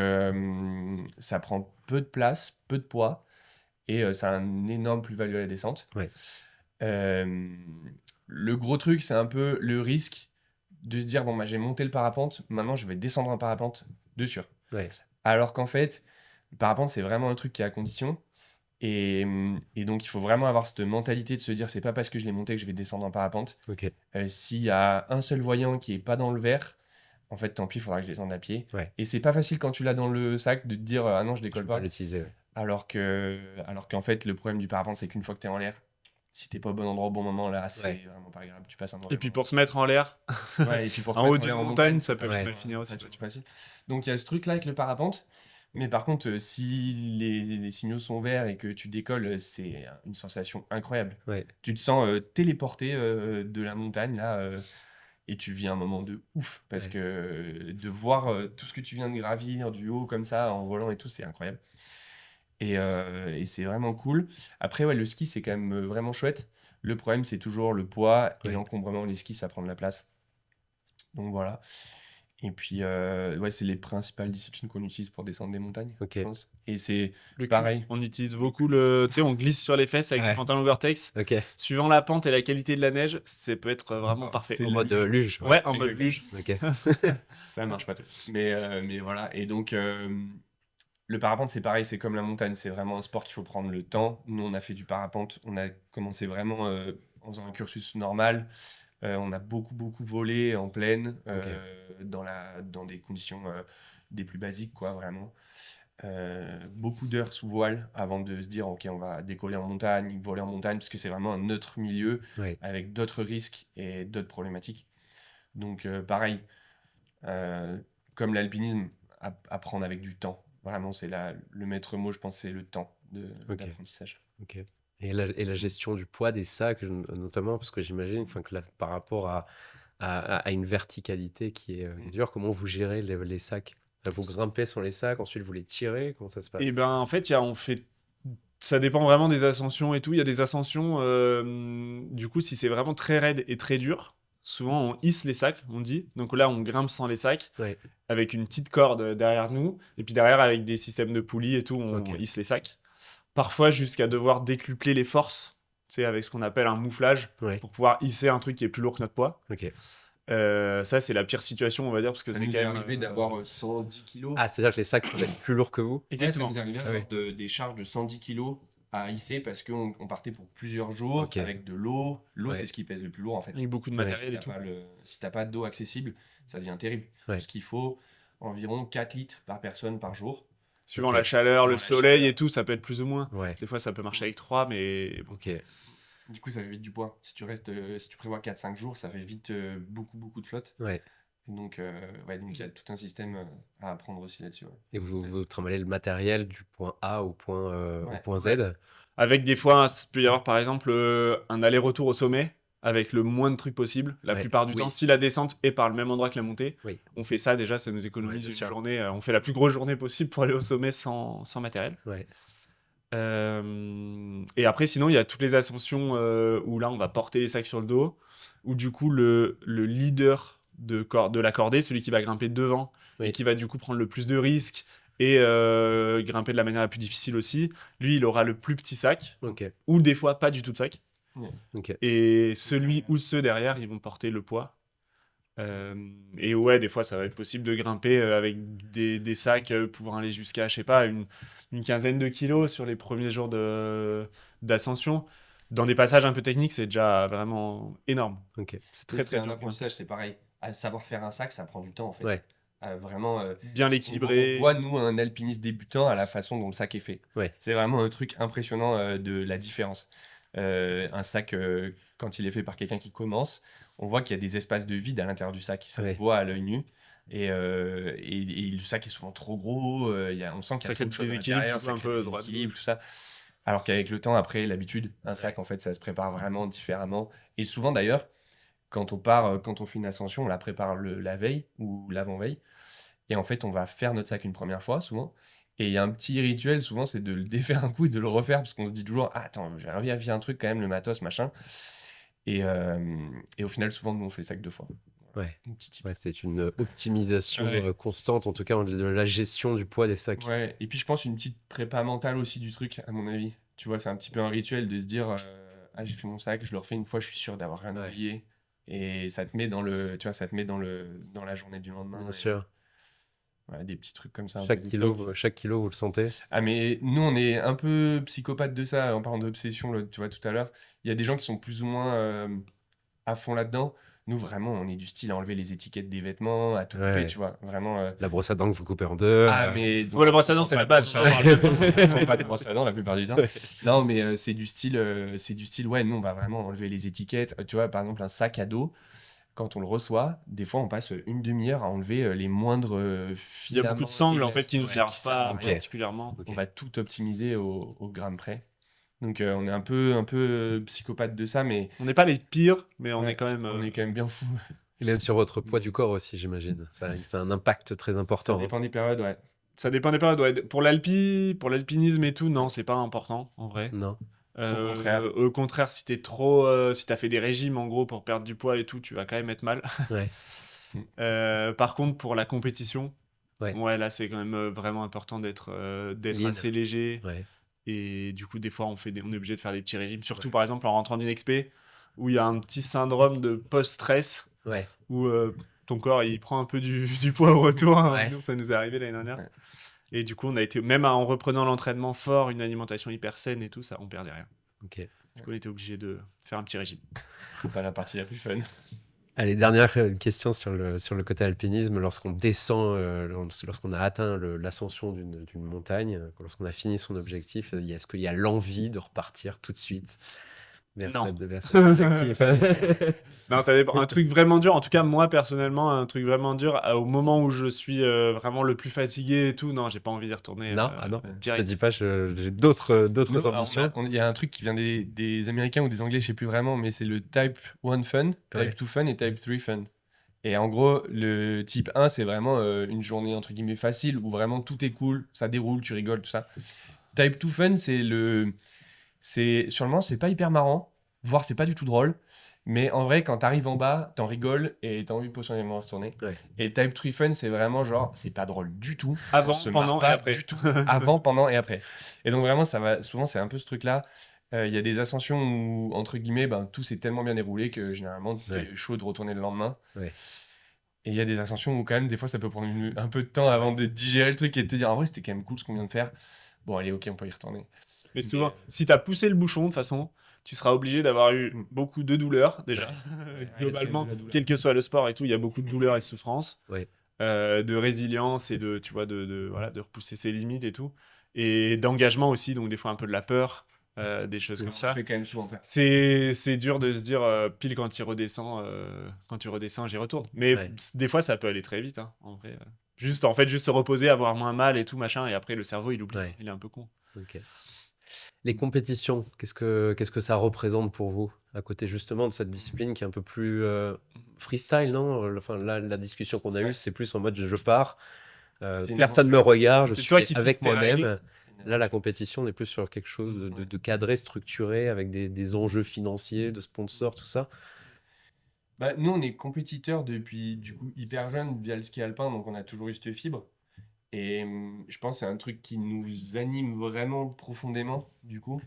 ça prend peu de place, peu de poids. Et ça a un énorme plus-value à la descente. Ouais. Le gros truc, c'est un peu le risque de se dire, bon, bah, j'ai monté le parapente, maintenant je vais descendre un parapente de sûr. Ouais. Alors qu'en fait, le parapente, c'est vraiment un truc qui est à condition. Et donc, il faut vraiment avoir cette mentalité de se dire, c'est pas parce que je l'ai monté que je vais descendre en parapente. Ok. S'il y a un seul voyant qui est pas dans le vert, en fait, tant pis, il faudra que je descende à pied. Ouais. Et c'est pas facile quand tu l'as dans le sac de te dire, ah non, je Je décolle peux pas. pas l'utiliser. Ouais. Alors qu'en fait, le problème du parapente, c'est qu'une fois que tu es en l'air, si t'es pas au bon endroit au bon moment, là, c'est Ouais. vraiment pas agréable. Tu passes un Et puis pour se mettre en l'air, Ouais, et puis pour te en mettre haut en d'une l'air en montagne, ça peut Ouais. mal finir aussi. c'est pas tout facile. Donc il y a ce truc-là avec le parapente. Mais par contre, si les signaux sont verts et que tu décolles, c'est une sensation incroyable. Ouais. Tu te sens téléporté de la montagne, là, et tu vis un moment de ouf. Parce Ouais. que de voir tout ce que tu viens de gravir du haut comme ça, en volant et tout, c'est incroyable. Et c'est vraiment cool. Après, ouais, le ski, c'est quand même vraiment chouette. Le problème, c'est toujours le poids et Ouais. l'encombrement. Les skis, ça prend de la place. Donc voilà. Et puis, ouais, c'est les principales disciplines qu'on utilise pour descendre des montagnes, Ok. je pense. Et c'est Le cul, pareil. on utilise beaucoup le. Tu sais, on glisse sur les fesses avec Ouais. le pantalon Gore-Tex. Ok. Suivant la pente et la qualité de la neige, ça peut être vraiment parfait. c'est En la mode luge. Ouais, en mode exactement. luge. Ok. Ça marche pas tout. Mais voilà. Et donc, le parapente, c'est pareil, c'est comme la montagne. C'est vraiment un sport qu'il faut prendre le temps. Nous, on a fait du parapente. On a commencé vraiment en faisant un cursus normal. On a beaucoup volé en plaine, dans des conditions des plus basiques, quoi, vraiment. Beaucoup d'heures sous voile avant de se dire, ok, on va décoller en montagne, voler en montagne, parce que c'est vraiment un autre milieu Ouais. avec d'autres risques et d'autres problématiques. Donc, pareil, comme l'alpinisme, apprendre avec du temps. Vraiment, c'est le maître mot, je pense, c'est le temps Ok. d'apprentissage. Ok. Et la gestion du poids des sacs, notamment, parce que j'imagine enfin, que là, par rapport à une verticalité qui est dure, comment vous gérez les sacs? Enfin, vous grimpez sur les sacs, ensuite vous les tirez, comment ça se passe? Et ben en fait, on fait Ça dépend vraiment des ascensions et tout. Il y a des ascensions, du coup, si c'est vraiment très raide et très dur, souvent on hisse les sacs, on dit. Donc là, on grimpe sans les sacs, Ouais. avec une petite corde derrière nous. Et puis derrière, avec des systèmes de poulies et tout, on Ok. hisse les sacs. Parfois, jusqu'à devoir décupler les forces, tu sais, avec ce qu'on appelle un mouflage, Ouais. pour pouvoir hisser un truc qui est plus lourd que notre poids. Ok. Ça, c'est la pire situation, on va dire, parce que Ça c'est nous quand est même. arrivé d'avoir 110 kilos. Ah, c'est-à-dire que les sacs peuvent être plus lourds que vous? Ouais, ça Exactement. nous est arrivé Ah d'avoir ouais. des charges de 110 kilos à hisser parce qu'on partait pour plusieurs jours Ok. avec de l'eau. L'eau, Ouais. c'est ce qui pèse le plus lourd en fait. Avec beaucoup de Ouais, matériel et Si tout. t'as pas d'eau accessible, ça devient terrible. Ouais. Parce qu'il faut environ 4 litres par personne par jour. Suivant Ok. la chaleur, Suivant le la soleil chaleur. et tout, ça peut être plus ou moins. Ouais. Des fois, ça peut marcher avec 3, mais bon. Ok. Du coup, ça fait vite du poids. Si tu prévois 4-5 jours, ça fait vite beaucoup de flotte. Ouais. Donc, donc il y a tout un système à apprendre aussi là-dessus. Ouais. Et vous trimballez le matériel du point A au Ouais. point Z. Avec des fois, il peut y avoir par exemple un aller-retour au sommet avec le moins de trucs possible. La Ouais. plupart du Oui. temps, si la descente est par le même endroit que la montée, Oui. on fait ça déjà, ça nous Ouais, économise bien une sûr. journée. On fait la plus grosse journée possible pour aller au sommet sans matériel. Ouais. Et après, sinon, il y a toutes les ascensions où là, on va porter les sacs sur le dos, où du coup, le leader de la cordée, celui qui va grimper devant Oui. et qui va du coup prendre le plus de risques et grimper de la manière la plus difficile aussi, lui, il aura le plus petit sac, Ok. ou des fois pas du tout de sac. Ok. Et celui ou ceux derrière, ils vont porter le poids. Et ouais, des fois, ça va être possible de grimper avec des sacs pouvant aller jusqu'à, je sais pas, une quinzaine de kilos sur les premiers jours d'ascension. Dans des passages un peu techniques, c'est déjà vraiment énorme. Ok. C'est très très dur. L'apprentissage, c'est pareil. À savoir faire un sac, ça prend du temps en fait. Ouais. Vraiment. Bien On l'équilibrer. voit, nous, un alpiniste débutant à la façon dont le sac est fait. Ouais. C'est vraiment un truc impressionnant de la différence. Un sac, quand il est fait par quelqu'un qui commence, on voit qu'il y a des espaces de vide à l'intérieur du sac. Ça Ouais. se voit à l'œil nu. Et le sac est souvent trop gros. On sent qu'il y Ça a crée trop de des choses à déséquilibres, l'intérieur. tu vois, Ça un crée peu des droite, déséquilibres, tout ça. Alors qu'avec le temps, après l'habitude, un sac, en fait, ça se prépare vraiment différemment. Et souvent, d'ailleurs, quand on fait une ascension, on la prépare la veille ou l'avant-veille. Et en fait, on va faire notre sac une première fois, souvent. Et il y a un petit rituel, souvent, c'est de le défaire un coup et de le refaire, parce qu'on se dit toujours, ah, attends, j'ai vérifié un truc quand même, le matos, machin. Et au final, souvent, nous, on fait le sac 2 fois. Ouais. Un petit tip. Ouais, c'est une optimisation Ouais. constante, en tout cas, de la gestion du poids des sacs. Ouais, et puis je pense une petite prépa mentale aussi du truc, à mon avis. Tu vois, c'est un petit peu un rituel de se dire, ah, j'ai fait mon sac, je le refais une fois, je suis sûr d'avoir rien Ouais. oublié. Et ça te met dans ça te met dans la journée du lendemain. Bien Et sûr. voilà, des petits trucs comme ça. un Chaque peu kilo, toc. chaque kilo, vous le sentez? Ah, mais nous, on est un peu psychopathe de ça, en parlant d'obsession, tu vois, tout à l'heure. Il y a des gens qui sont plus ou moins à fond là-dedans. Nous, vraiment, on est du style à enlever les étiquettes des vêtements, à tout couper, Ouais. tu vois. Vraiment. La brosse à dents que vous coupez en deux. Mais Ouais, la brosse à dents, c'est la base. On prend pas de brosse à dents la plupart du temps. Non, mais c'est du style, ouais, nous, on va vraiment enlever les étiquettes. Tu vois, par exemple, un sac à dos, quand on le reçoit, des fois, on passe une demi-heure à enlever les moindres Il y a beaucoup de sangles en fait qui nous servent pas Ok. particulièrement. Ok. On va tout optimiser au gramme près. Donc, on est un peu psychopathe de ça, mais On n'est pas les pires, mais on ouais, est quand même. on est quand même bien fous. Et même sur votre poids du corps aussi, j'imagine. Ça a un impact très Ça important. dépend des périodes, ouais. Ça dépend des périodes. Ouais. Pour l'alpinisme et tout, non, c'est pas important en vrai. Non. Au contraire. Au contraire, si si t'as fait des régimes en gros pour perdre du poids et tout, tu vas quand même être mal. Ouais. Par contre, pour la compétition, Ouais. là c'est quand même vraiment important d'être Lean. assez léger. Ouais. Et du coup, des fois, on est obligé de faire des petits régimes. Surtout par exemple en rentrant d'une expé où il y a un petit syndrome de post-stress Ouais. où ton corps il prend un peu du poids au retour. Ouais. Nous, ça nous est arrivé l'année dernière. Ouais. Et du coup, on a été, même en reprenant l'entraînement fort, une alimentation hyper saine et tout, ça, on perdait rien. Ok. Du coup, on était obligé de faire un petit régime. C'est pas la partie la plus fun. Allez, dernière question sur le côté alpinisme. Lorsqu'on descend, lorsqu'on a atteint l'ascension d'une montagne, lorsqu'on a fini son objectif, est-ce qu'il y a l'envie de repartir tout de suite vers Non. cet objectif? Non, ça dépend. Un truc vraiment dur, en tout cas, moi personnellement, un truc vraiment dur, au moment où je suis vraiment le plus fatigué et tout, non, j'ai pas envie d'y retourner. Non, non. Je te direct. dis pas, j'ai d'autres Non, ambitions. il y a un truc qui vient des Américains ou des Anglais, je sais plus vraiment, mais c'est le Type 1 Fun, Ouais. Type 2 Fun et Type 3 Fun. Et en gros, le type 1, c'est vraiment une journée entre guillemets facile où vraiment tout est cool, ça déroule, tu rigoles, tout ça. Type 2 Fun, sûrement, c'est pas hyper marrant, voire c'est pas du tout drôle. Mais en vrai, quand t'arrives en bas, t'en rigoles et t'as envie de potentiellement retourner. Ouais. Et Type 3 Fun, c'est vraiment genre, c'est pas drôle du tout. Avant, On se pendant marre et pas après. du tout. Avant, pendant et après. Et donc vraiment, ça va. Souvent, c'est un peu ce truc-là. Il y a des ascensions où, entre guillemets, ben, tout s'est tellement bien déroulé que généralement, t'es Ouais. chaud de retourner le lendemain. Ouais. Et il y a des ascensions où, quand même, des fois, ça peut prendre un peu de temps avant de digérer le truc et de te dire, en vrai, c'était quand même cool ce qu'on vient de faire. Bon, allez, ok, on peut y retourner. Mais Mais, souvent, si t'as poussé le bouchon, de toute façon, tu seras obligé d'avoir eu Mm. beaucoup de douleurs, déjà. Ouais, Globalement, de la douleur. quel que soit le sport et tout, il y a beaucoup de douleurs et de souffrances, Ouais. de résilience et de, tu vois, voilà, de repousser ses limites et tout. Et d'engagement aussi, donc des fois un peu de la peur, des choses comme Je ça. fais quand même souvent faire. C'est dur de se dire, pile quand quand tu redescends, j'y retourne. Mais Ouais. des fois, ça peut aller très vite, hein, en vrai. Juste se reposer, avoir moins mal et tout, machin, et après, le cerveau, il oublie. Ouais. Il est un peu con. Ok. Les compétitions, qu'est-ce que ça représente pour vous, à côté justement de cette discipline qui est un peu plus freestyle, non? Enfin, là, la discussion qu'on a eue, c'est plus en mode je pars, C'est une personne ne me aventure. regarde, je C'est suis toi qui fixes avec tes règles. moi-même. Là, la compétition, on est plus sur quelque chose de cadré, structuré, avec des enjeux financiers, de sponsors, tout ça. Bah, nous, on est compétiteurs depuis du coup hyper jeune via le ski alpin, donc on a toujours eu cette fibre. Et je pense que c'est un truc qui nous anime vraiment profondément, du coup.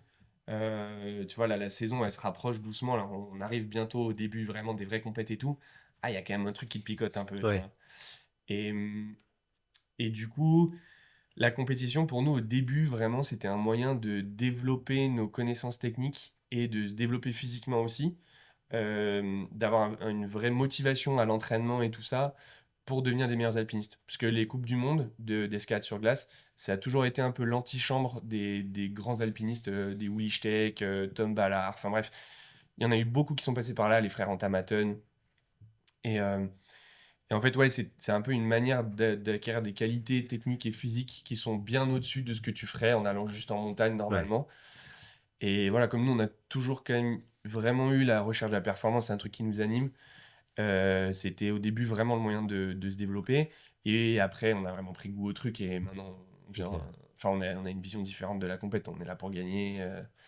Tu vois, là, la saison, elle se rapproche doucement. Là, on arrive bientôt au début vraiment des vrais compètes et tout. Ah, il y a quand même un truc qui te picote un peu, tu Ouais, vois. Et, et du coup, la compétition, pour nous, au début, vraiment, c'était un moyen de développer nos connaissances techniques et de se développer physiquement aussi, d'avoir une vraie motivation à l'entraînement et tout ça pour devenir des meilleurs alpinistes. Parce que les Coupes du Monde d'escalade sur glace, ça a toujours été un peu l'antichambre des grands alpinistes, des Willy Steck, Tom Ballard, enfin bref, il y en a eu beaucoup qui sont passés par là, les frères Antamaton. Et, et en fait, ouais, c'est un peu une manière d'acquérir des qualités techniques et physiques qui sont bien au-dessus de ce que tu ferais en allant juste en montagne ouais, normalement. Et voilà, comme nous, on a toujours quand même vraiment eu la recherche de la performance, c'est un truc qui nous anime. C'était au début vraiment le moyen de se développer. Et après, on a vraiment pris goût au truc et maintenant, on vient. ok, Enfin, on a une vision différente de la compète. On est là pour gagner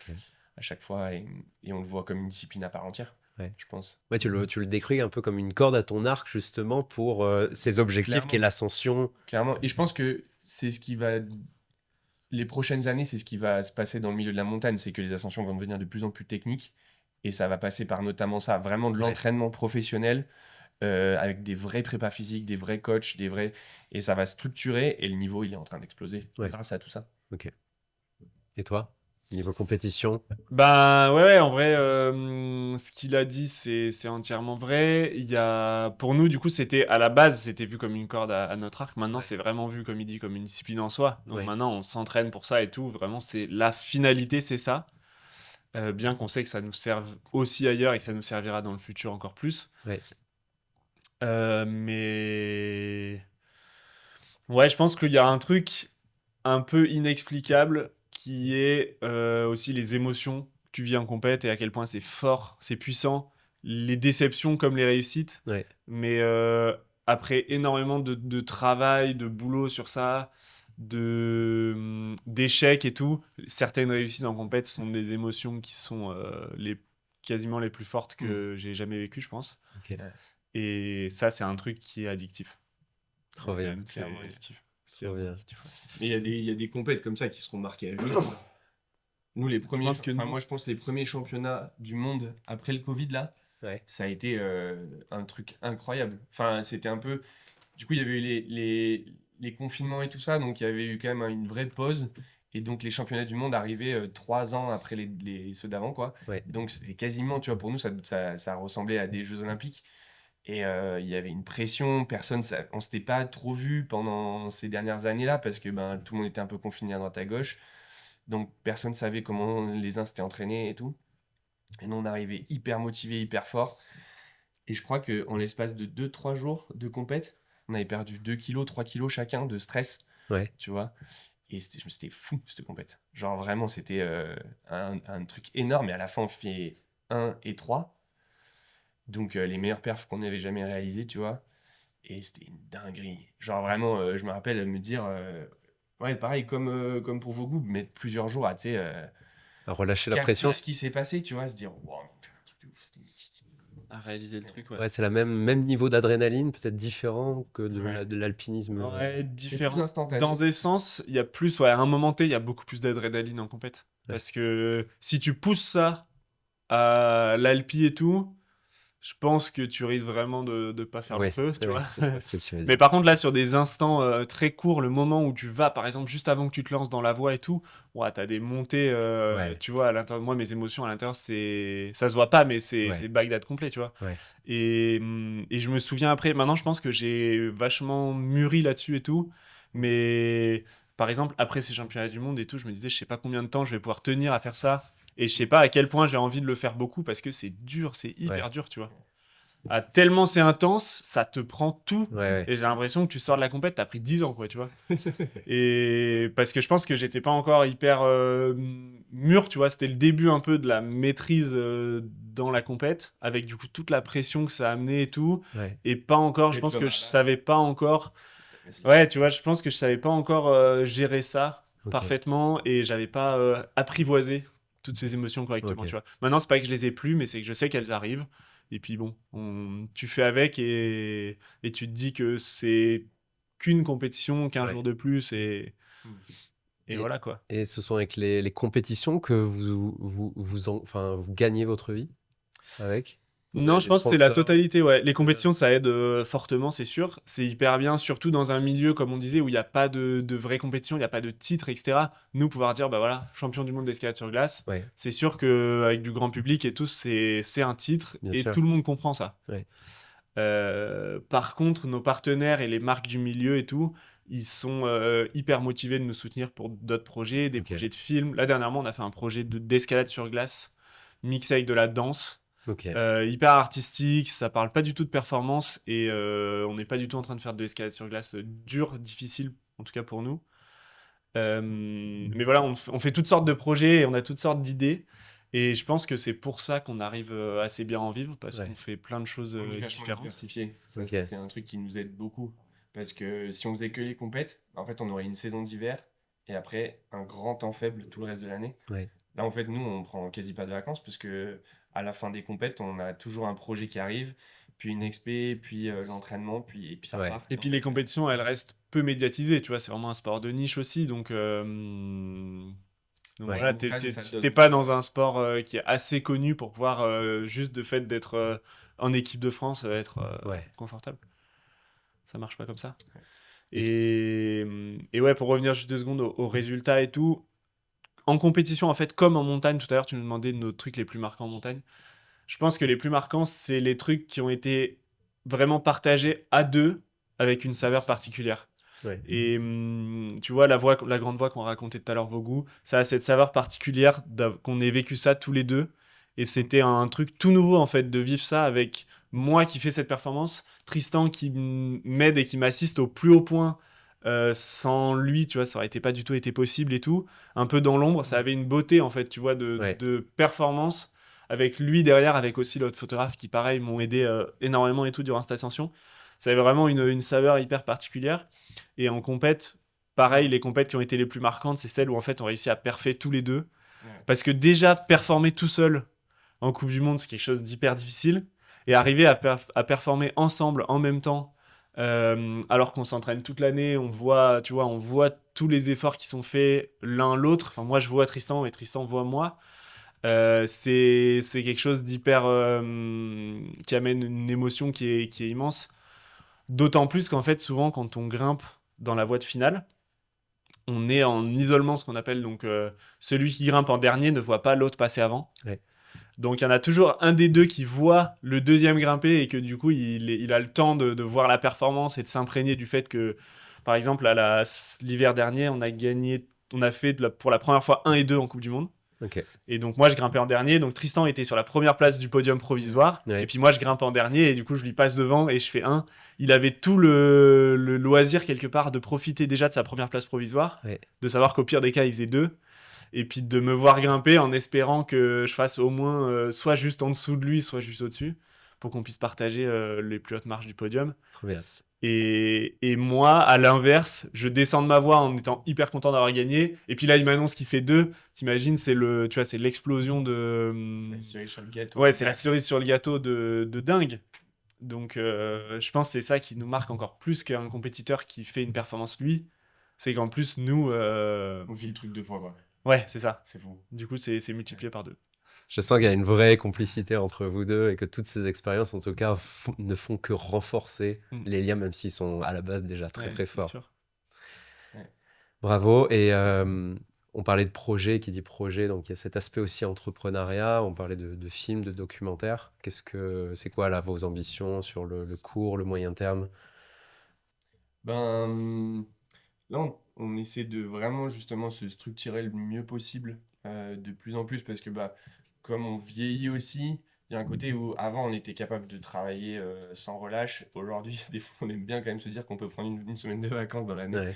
ok. à chaque fois et on le voit comme une discipline à part entière, Ouais. je pense. Ouais, tu le décris un peu comme une corde à ton arc, justement, pour ces objectifs qui est Clairement. l'ascension. Clairement. Et je pense que c'est ce qui va. Les prochaines années, c'est ce qui va se passer dans le milieu de la montagne, c'est que les ascensions vont devenir de plus en plus techniques. Et ça va passer par notamment ça, vraiment de Ouais, l'entraînement professionnel, avec des vrais prépas physiques, des vrais coachs, des vrais. Et ça va structurer, et le niveau, il est en train d'exploser ouais, grâce à tout ça. ok. Et toi, niveau compétition? Ben ouais, en vrai, ce qu'il a dit, c'est entièrement vrai. Pour nous, du coup, c'était à la base, c'était vu comme une corde à notre arc. Maintenant, Ouais, c'est vraiment vu, comme il dit, comme une discipline en soi. Donc ouais, maintenant, on s'entraîne pour ça et tout. Vraiment, c'est la finalité, c'est ça. Bien qu'on sait que ça nous serve aussi ailleurs et que ça nous servira dans le futur encore plus. ouais, Mais ouais, je pense qu'il y a un truc un peu inexplicable qui est aussi les émotions que tu vis en compète et à quel point c'est fort, c'est puissant, les déceptions comme les réussites, ouais, mais après énormément de travail, de boulot sur ça, d'échecs et tout, certaines réussites en compète sont des émotions qui sont quasiment les plus fortes Mm. que j'ai jamais vécues, je pense. ok. Ouais, Et ça, c'est un truc qui est addictif. Trop Quand bien, même, clairement addictif. c'est trop vraiment bien. addictif. Mais il y a des compètes comme ça qui seront marquées à vie. Nous, les Je premiers, pense que enfin, nous, moi, je pense les premiers championnats du monde après le Covid, là, Ouais, ça a été un truc incroyable. Enfin, c'était un peu. Du coup, il y avait eu les confinements et tout ça, donc il y avait eu quand même une vraie pause. Et donc, les championnats du monde arrivaient 3 ans après ceux d'avant, quoi. ouais, Et donc, c'était quasiment, tu vois, pour nous, ça ressemblait à des Jeux Olympiques. Et il y avait une pression, on s'était pas trop vu pendant ces dernières années-là, parce que ben, tout le monde était un peu confiné à droite à gauche. Donc, personne savait comment les uns s'étaient entraînés et tout. Et nous, on arrivait hyper motivés, hyper forts. Et je crois qu'en l'espace de 2 3 jours de compète, on avait perdu 2 kilos, 3 kilos chacun de stress, ouais, tu vois. Et c'était fou, cette compète. Genre vraiment, c'était un truc énorme. Et à la fin, on fait 1 et 3. Donc les meilleures perfs qu'on avait jamais réalisées, tu vois. Et c'était une dinguerie. Genre vraiment, je me rappelle me dire, Ouais, pareil, comme pour vos goûts, mettre plusieurs jours à, tu sais, À relâcher la capter pression. ce qui s'est passé, tu vois, se dire, wow, on fait un truc de ouf, c'était mythique. À réaliser le truc, ouais. Ouais, c'est la même niveau d'adrénaline, peut-être différent que Ouais. de l'alpinisme. Ouais, C'est plus différent. instantané. Dans des sens, il y a plus, ouais, à un moment T, il y a beaucoup plus d'adrénaline en compète. Ouais. Parce que si tu pousses ça à l'alpi et tout, je pense que tu risques vraiment de pas faire le Ouais, feu, tu ouais, vois. je vois ce que tu veux Mais dire. par contre, là, sur des instants très courts, le moment où tu vas, par exemple, juste avant que tu te lances dans la voie et tout, ouais, t'as des montées, Ouais. tu vois, à l'intérieur. Moi, mes émotions à l'intérieur, ça se voit pas, mais c'est Ouais. Bagdad complet, tu vois. Ouais. Et je me souviens après, maintenant, je pense que j'ai vachement mûri là-dessus et tout. Mais par exemple, après ces championnats du monde et tout, je me disais, je sais pas combien de temps je vais pouvoir tenir à faire ça. Et je sais pas à quel point j'ai envie de le faire beaucoup parce que c'est dur, c'est hyper Ouais. dur, tu vois. Ah, tellement c'est intense, ça te prend tout. Ouais, Et j'ai l'impression que tu sors de la compète, t'as pris 10 ans, quoi, tu vois. Et parce que je pense que j'étais pas encore hyper mûr, tu vois. C'était le début un peu de la maîtrise dans la compète, avec du coup toute la pression que ça a amené et tout. ouais. Et pas encore, je Et pense toi, que bah, je là, savais pas encore. mais si. Ouais, tu vois, je pense que je savais pas encore gérer ça Ok. parfaitement et j'avais pas apprivoisé toutes ces émotions correctement, Ok. tu vois. Maintenant, c'est pas que je les ai plus, mais c'est que je sais qu'elles arrivent. Et puis bon, tu fais avec et tu te dis que c'est qu'une compétition, qu'un Ouais. jour de plus Mm. et Et, voilà quoi. et ce sont avec les compétitions que enfin, vous gagnez votre vie avec? Vous Non, avez je des pense que c'était la sponsors? totalité, ouais. Les compétitions, ça aide fortement, c'est sûr. C'est hyper bien, surtout dans un milieu, comme on disait, où il n'y a pas de vraie compétition, il n'y a pas de titre, etc. Nous, pouvoir dire, bah voilà, champion du monde d'escalade sur glace, Ouais, c'est sûr qu'avec du grand public et tout, c'est un titre bien et sûr. tout le monde comprend ça. Ouais. Par contre, nos partenaires et les marques du milieu et tout, ils sont hyper motivés de nous soutenir pour d'autres projets, des Ok. projets de films. Là, dernièrement, on a fait un projet d'escalade sur glace, mixé avec de la danse. Ok. Hyper artistique, ça parle pas du tout de performance et on n'est pas du tout en train de faire de l'escalade sur glace dur, difficile, en tout cas pour nous. Mais voilà, on fait toutes sortes de projets et on a toutes sortes d'idées. Et je pense que c'est pour ça qu'on arrive assez bien à en vivre parce Ouais. qu'on fait plein de choses On est vachement différentes. diversifié. Ça, Ok. c'est un truc qui nous aide beaucoup. Parce que si on faisait que les compètes, en fait, on aurait une saison d'hiver et après un grand temps faible tout le reste de l'année. Ouais. Là, en fait, nous, on prend quasi pas de vacances parce que à la fin des compètes, on a toujours un projet qui arrive, puis une expé, puis l'entraînement, et puis ça Ouais. repart. Et puis les compétitions, elles restent peu médiatisées, tu vois, c'est vraiment un sport de niche aussi, donc Ouais. voilà, Le montagne, ça donne t'es pas aussi, dans ouais. un sport qui est assez connu pour pouvoir juste de fait d'être en équipe de France être Ouais. confortable. Ça marche pas comme ça. Ouais. Et ouais, pour revenir juste 2 secondes aux résultats et tout, en compétition, en fait, comme en montagne, tout à l'heure, tu nous demandais nos trucs les plus marquants en montagne. Je pense que les plus marquants, c'est les trucs qui ont été vraiment partagés à deux avec une saveur particulière. Ouais. Et tu vois, la grande voix qu'on racontait tout à l'heure, Vogu, ça a cette saveur particulière qu'on ait vécu ça tous les deux. Et c'était un truc tout nouveau, en fait, de vivre ça avec moi qui fais cette performance, Tristan qui m'aide et qui m'assiste au plus haut point. Sans lui, tu vois, ça aurait pas du tout été possible et tout. Un peu dans l'ombre, ça avait une beauté, en fait, tu vois, Ouais. de performance. Avec lui derrière, avec aussi l'autre photographe qui, pareil, m'ont aidé énormément et tout durant cette ascension. Ça avait vraiment une saveur hyper particulière. Et en compète, pareil, les compètes qui ont été les plus marquantes, c'est celles où en fait on réussit à perfer tous les deux. Ouais. Parce que déjà, performer tout seul en Coupe du Monde, c'est quelque chose d'hyper difficile. Et arriver à performer ensemble en même temps, alors qu'on s'entraîne toute l'année, on voit tous les efforts qui sont faits l'un l'autre. Enfin, moi, je vois Tristan et Tristan voit moi. C'est quelque chose d'hyper qui amène une émotion qui est immense. D'autant plus qu'en fait, souvent, quand on grimpe dans la voie de finale, on est en isolement, ce qu'on appelle donc celui qui grimpe en dernier ne voit pas l'autre passer avant. Ouais. Donc il y en a toujours un des deux qui voit le deuxième grimper et que du coup il a le temps de voir la performance et de s'imprégner du fait que, par exemple, l'hiver dernier, on a fait pour la première fois 1 et 2 en Coupe du Monde. Ok. Et donc moi je grimpais en dernier, donc Tristan était sur la première place du podium provisoire, Ouais. et puis moi je grimpe en dernier, et du coup je lui passe devant et je fais 1. Il avait tout le loisir quelque part de profiter déjà de sa première place provisoire, Ouais. de savoir qu'au pire des cas il faisait 2, et puis de me voir grimper en espérant que je fasse au moins soit juste en dessous de lui, soit juste au-dessus, pour qu'on puisse partager les plus hautes marches du podium. Trop bien. Et moi, à l'inverse, je descends de ma voie en étant hyper content d'avoir gagné. Et puis là, il m'annonce qu'il fait 2. T'imagines, tu vois, c'est l'explosion de. C'est la cerise sur le gâteau. Ouais, c'est la cerise sur le gâteau de dingue. Donc, je pense que c'est ça qui nous marque encore plus qu'un compétiteur qui fait une performance lui. C'est qu'en plus, nous. On vit le truc 2 fois, quoi. Ouais, c'est ça. C'est fou. Du coup, c'est multiplié par 2. Je sens qu'il y a une vraie complicité entre vous deux et que toutes ces expériences, en tout cas, ne font que renforcer les liens, même s'ils sont à la base déjà très, très forts. Sûr. Bravo. Et on parlait de projet, qui dit projet, donc il y a cet aspect aussi entrepreneuriat. On parlait de films, de documentaires. C'est quoi là vos ambitions sur le court, le moyen terme? Ben, là, on essaie de vraiment justement se structurer le mieux possible de plus en plus parce que comme on vieillit aussi, il y a un côté où avant on était capable de travailler sans relâche. Aujourd'hui, des fois, on aime bien quand même se dire qu'on peut prendre une semaine de vacances dans l'année. Ouais.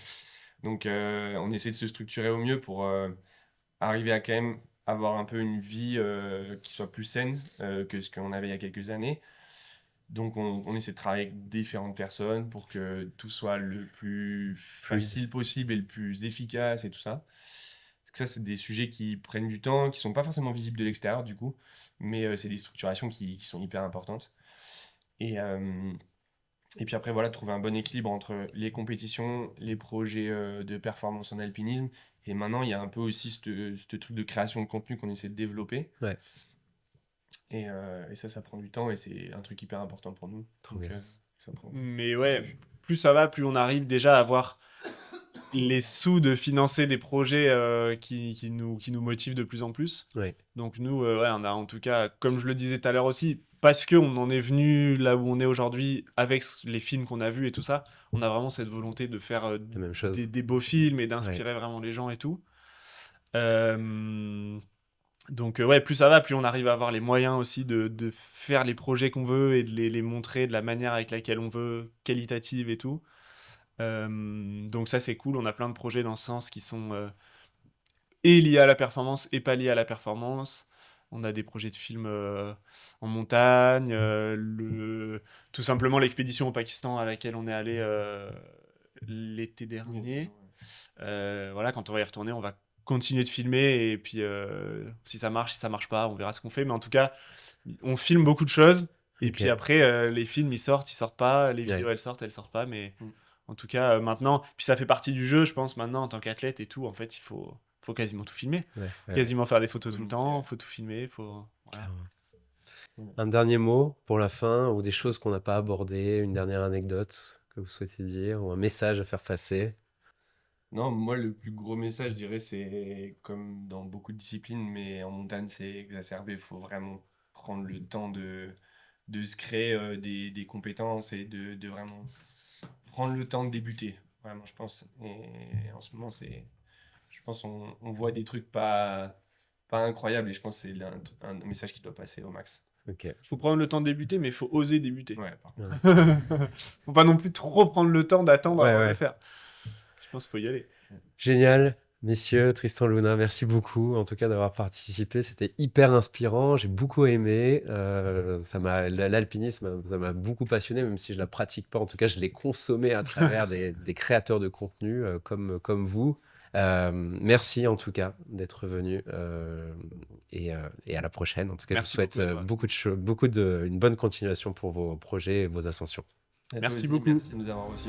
Donc, on essaie de se structurer au mieux pour arriver à quand même avoir un peu une vie qui soit plus saine que ce qu'on avait il y a quelques années. Donc, on essaie de travailler avec différentes personnes pour que tout soit le plus facile possible et le plus efficace et tout ça. Parce que ça, c'est des sujets qui prennent du temps, qui sont pas forcément visibles de l'extérieur, du coup, mais c'est des structurations qui sont hyper importantes. Et puis après, voilà, trouver un bon équilibre entre les compétitions, les projets de performance en alpinisme. Et maintenant, il y a un peu aussi ce truc de création de contenu qu'on essaie de développer. Ouais. Et ça prend du temps et c'est un truc hyper important pour nous. Trop bien. Ça prend... Mais ouais, plus ça va, plus on arrive déjà à avoir les sous de financer des projets qui nous motivent de plus en plus. Ouais. Donc nous, ouais, on a en tout cas, comme je le disais tout à l'heure aussi, parce qu'on en est venu là où on est aujourd'hui avec les films qu'on a vus et tout ça, on a vraiment cette volonté de faire La même chose. des beaux films et d'inspirer vraiment les gens et tout. Donc ouais, plus ça va, plus on arrive à avoir les moyens aussi de faire les projets qu'on veut et de les montrer de la manière avec laquelle on veut, qualitative et tout. Donc ça c'est cool, on a plein de projets dans ce sens qui sont et liés à la performance et pas liés à la performance. On a des projets de films en montagne, tout simplement l'expédition au Pakistan à laquelle on est allé l'été dernier. Voilà, quand on va y retourner, on va continuer de filmer et puis si ça marche pas, on verra ce qu'on fait. Mais en tout cas, on filme beaucoup de choses. Et puis après, les films, ils sortent pas. Les vidéos, elles sortent pas. Mais en tout cas, maintenant, puis ça fait partie du jeu, je pense, maintenant, en tant qu'athlète et tout. En fait, il faut quasiment tout filmer. Quasiment faire des photos tout le temps, faut tout filmer. Voilà. Un dernier mot pour la fin ou des choses qu'on n'a pas abordées, une dernière anecdote que vous souhaitez dire ou un message à faire passer? Non, moi, le plus gros message, je dirais, c'est comme dans beaucoup de disciplines, mais en montagne, c'est exacerbé. Il faut vraiment prendre le temps de se créer des compétences et de vraiment prendre le temps de débuter. Vraiment, je pense. Et en ce moment, je pense on voit des trucs pas incroyables et je pense que c'est un message qui doit passer au max. Okay. Faut prendre le temps de débuter, mais il faut oser débuter. Ouais, par contre. Faut pas non plus trop prendre le temps d'attendre avant de le faire. Je pense qu'il faut y aller. Génial. Messieurs, Tristan, Luna, merci beaucoup en tout cas d'avoir participé. C'était hyper inspirant, j'ai beaucoup aimé. L'alpinisme, ça m'a beaucoup passionné, même si je ne la pratique pas. En tout cas, je l'ai consommé à travers des créateurs de contenu comme vous. Merci en tout cas d'être venu et à la prochaine. En tout cas, merci je vous souhaite une bonne continuation pour vos projets et vos ascensions. Merci beaucoup. Merci de nous avoir reçus.